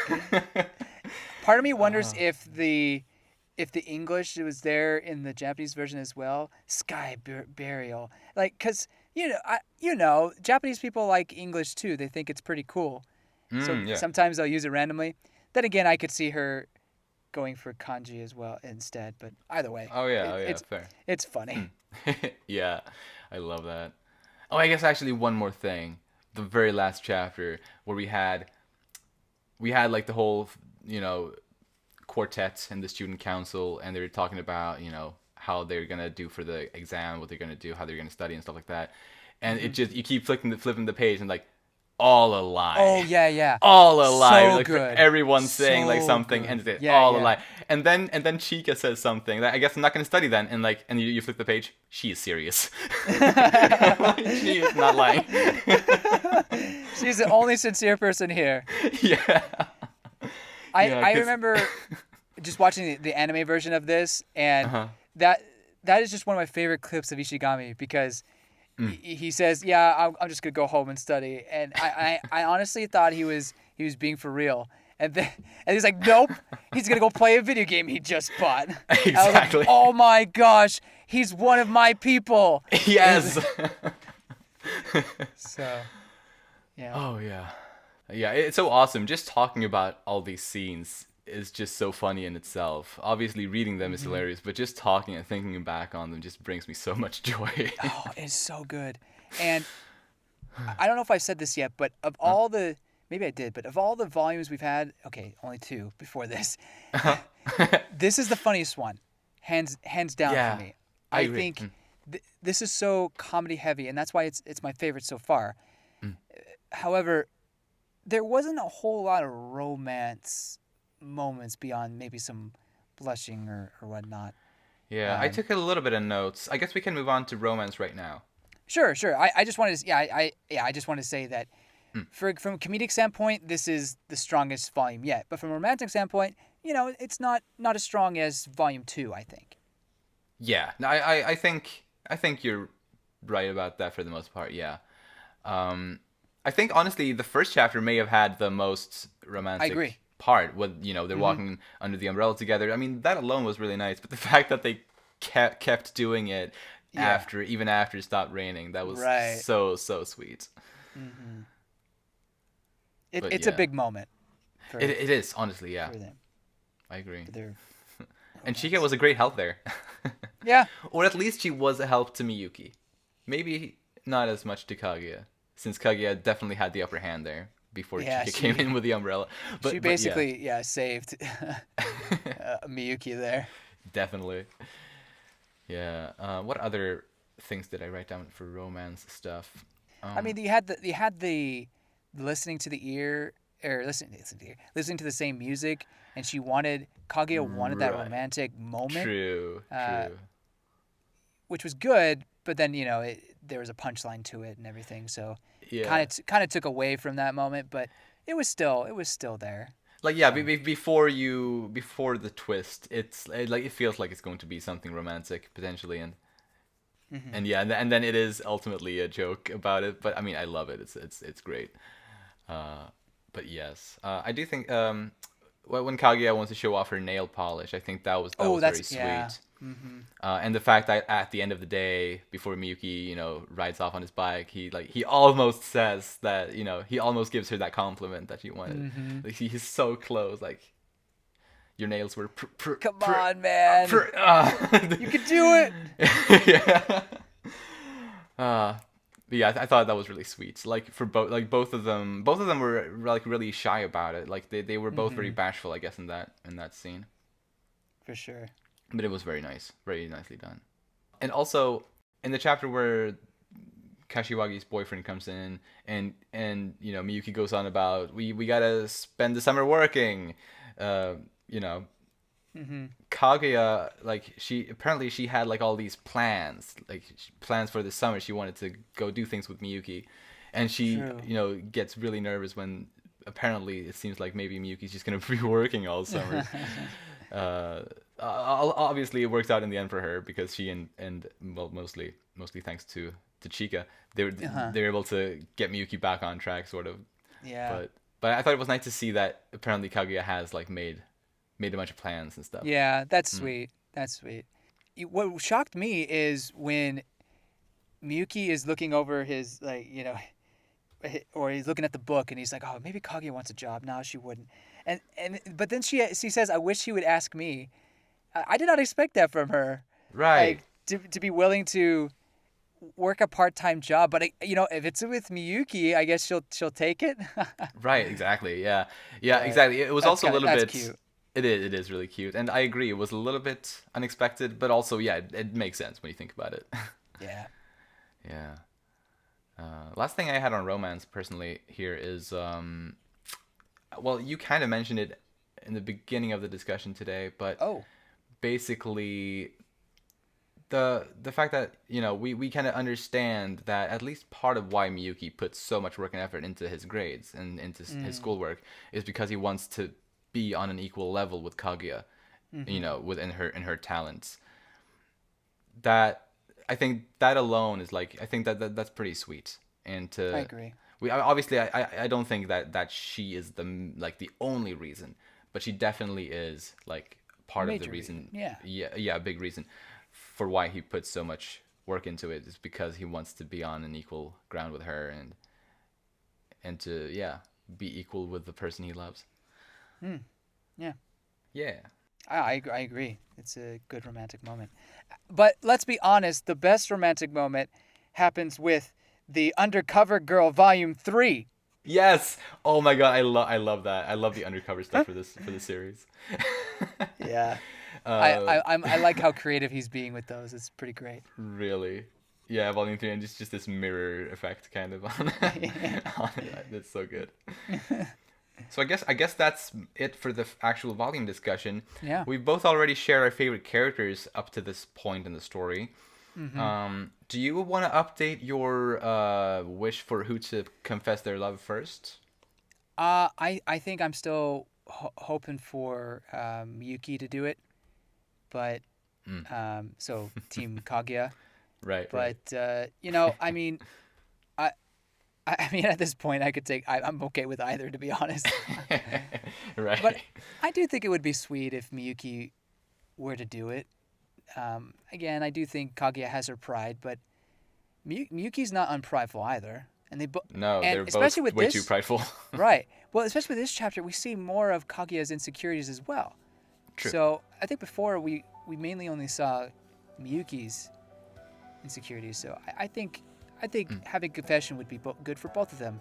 weird. Part of me wonders if the English was there in the Japanese version as well. Burial, like, cause Japanese people like English too. They think it's pretty cool. So Yeah. sometimes they'll use it randomly. Then again, I could see her going for kanji as well instead. But either way, Oh it, yeah, it's fair. it's funny. Yeah, I love that. Oh, I guess actually one more thing. The very last chapter where we had like the whole, you know, quartet and the student council, and they were talking about, you know, how they're gonna do for the exam, what they're gonna do, how they're gonna study and stuff like that. And it hmm just you keep flipping the page and like all a Oh lie. yeah, yeah. All a lie. So Like for good. everyone saying like So something good. and it's Yeah, all a yeah. lie. And then Chica says something that I guess I'm not gonna study then, and like and you flip the page, she is serious. She is not lying. She's the only sincere person here. Yeah. Yeah, I 'cause remember just watching the anime version of this, and uh-huh. that that is just one of my favorite clips of Ishigami because Mm. he says, "Yeah, I'm just gonna go home and study," and I honestly thought he was being for real, and then and he's like, "Nope, he's gonna go play a video game he just bought." And I was like, Exactly. "Oh my gosh, he's one of my people." Yes. So yeah. Oh yeah. Yeah, it's so awesome. Just talking about all these scenes is just so funny in itself. Obviously reading them is hmm hilarious, but just talking and thinking back on them just brings me so much joy. Oh, it's so good. And I don't know if I said this yet, but of Huh? all the maybe I did, but of all the volumes we've had, okay, only 2 before this. This is the funniest one, hands down for Yeah, me. I I agree. think this is so comedy heavy, and that's why it's my favorite so far. Mm. However, there wasn't a whole lot of romance moments beyond maybe some blushing or whatnot. Yeah, I Um, took a little bit of notes. I guess we can move on to romance right now. sure. I just wanted to I just want to say that Mm. from a comedic standpoint, this is the strongest volume yet. But from a romantic standpoint, it's not as strong as volume 2, I think. Yeah, no, I think you're right about that for the most part. Yeah. I think honestly, the first chapter may have had the most I agree. romantic part. With they're Mm-hmm. walking under the umbrella together. I mean, that alone was really nice. But the fact that they kept doing it Yeah. even after it stopped raining, that was Right. so sweet. Mm-hmm. But It's a yeah, big moment for it is honestly. Yeah, for them I agree. for their And Chika romance. was a great help there. Yeah. Or at least she was a help to Miyuki. Maybe not as much to Kaguya, since Kaguya definitely had the upper hand there before Yeah. Chika came in with the umbrella. She But yeah, basically saved Miyuki there. definitely. Yeah. What other things did I write down for romance stuff? I mean, you had the listening to the ear or listening to the same music, and Kaguya wanted that Right. romantic moment, True. uh, True. which was good. But then there was a punchline to it and everything, so Yeah. kind of took away from that moment. But it was still there. Like yeah, So before the twist, like it feels like it's going to be something romantic potentially, and yeah, and then it is ultimately a joke about it. But I mean, I love it. It's great. Uh, but yes, I do think when Kaguya wants to show off her nail polish, I think that oh, was very that's sweet. hmm And the fact that at the end of the day, before Miyuki, rides off on his bike, he almost says that, he almost gives her that compliment that she wanted. hmm Like he's so close, like your nails were Come on, man, you could do it. yeah. Uh, but yeah, I thought that was really sweet. Like for both of them were like really shy about it. Like they were both very hmm bashful, I guess, in that scene. For sure. But it was very nice, very nicely done. And also in the chapter where Kashiwagi's boyfriend comes in and Miyuki goes on about we gotta spend the summer working, uh, you know hmm Kaguya, like she had like all these plans, like plans for the summer. She wanted to go do things with Miyuki, and she True. gets really nervous when apparently it seems like maybe Miyuki's just gonna be working all summer. Obviously, it works out in the end for her because she and well, mostly thanks to Chika, Uh-huh. they're able to get Miyuki back on track, sort of. Yeah. But I thought it was nice to see that apparently Kaguya has like made a bunch of plans and stuff. Yeah, that's Mm. sweet. That's sweet. What shocked me is when Miyuki is looking over his or he's looking at the book and he's like, "Oh, maybe Kaguya wants a job." No, she wouldn't. But then she says, "I wish he would ask me." I did not expect that from her. Right. Like to be willing to work a part-time job, but if it's with Miyuki, I guess she'll take it. Right, exactly. Yeah. Yeah, But exactly. It was also a little that's bit cute. it is really cute. And I agree, it was a little bit unexpected, but also yeah, it makes sense when you think about it. Yeah. Yeah. Last thing I had on romance personally here is well, you kind of mentioned it in the beginning of the discussion today, but Oh. basically the fact that we kind of understand that at least part of why Miyuki puts so much work and effort into his grades and into his Mm. schoolwork is because he wants to be on an equal level with Kaguya, Mm-hmm. within her talents. That I think that alone is like I think that's pretty sweet. And I to agree. we obviously I don't think that she is the only reason, but she definitely is like A part of the major reason. reason. Yeah. Yeah, a big reason for why he puts so much work into it is because he wants to be on an equal ground with her and to yeah be equal with the person he loves. Hmm. Yeah. Yeah. I agree. It's a good romantic moment. But let's be honest, the best romantic moment happens with the Undercover Girl Volume 3. Yes. Oh my god, I love that. I love the undercover stuff for this series. Yeah. uh, I like how creative he's being with those. It's pretty great. really. Yeah, Volume 3 and just this mirror effect kind of on, on it. That's so good. So I guess that's it for the actual volume discussion. Yeah. We both already share our favorite characters up to this point in the story. Mm-hmm. Do you want to update your wish for who to confess their love first? I think I'm still hoping for Miyuki to do it, but Mm. so Team Kaguya. Right, right. But I mean, I I mean at this point I could take I'm okay with either, to be honest. Right. But I do think it would be sweet if Miyuki were to do it. Again, I do think Kaguya has her pride, but Miyuki's not unprideful either, and No, and they're both especially with way too this. prideful. Right. Well, especially with this chapter, we see more of Kaguya's insecurities as well. True. So I think before we mainly only saw Miyuki's insecurities. So I think having confession would be good for both of them.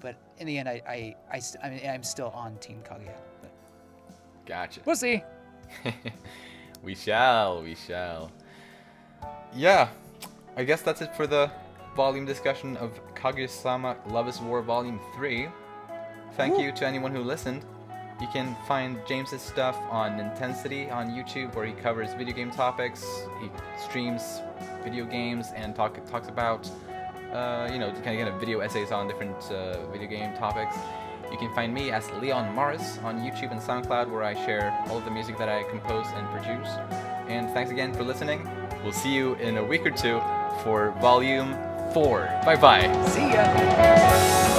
But in the end, I mean, I'm still on Team Kaguya. But Gotcha. we'll see. We shall, we shall. Yeah, I guess that's it for the volume discussion of Kaguya-sama Love is War Volume 3. Thank Woo. you to anyone who listened. You can find James's stuff on Intensity on YouTube, where he covers video game topics. He streams video games and talks about, kind of video essays on different video game topics. You can find me as Leon Morris on YouTube and SoundCloud, where I share all of the music that I compose and produce. And thanks again for listening. We'll see you in a week or two for Volume 4. Bye-bye. See ya.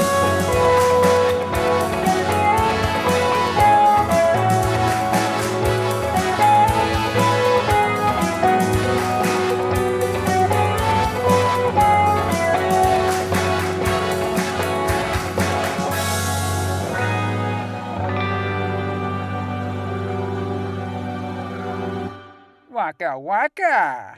Waka waka.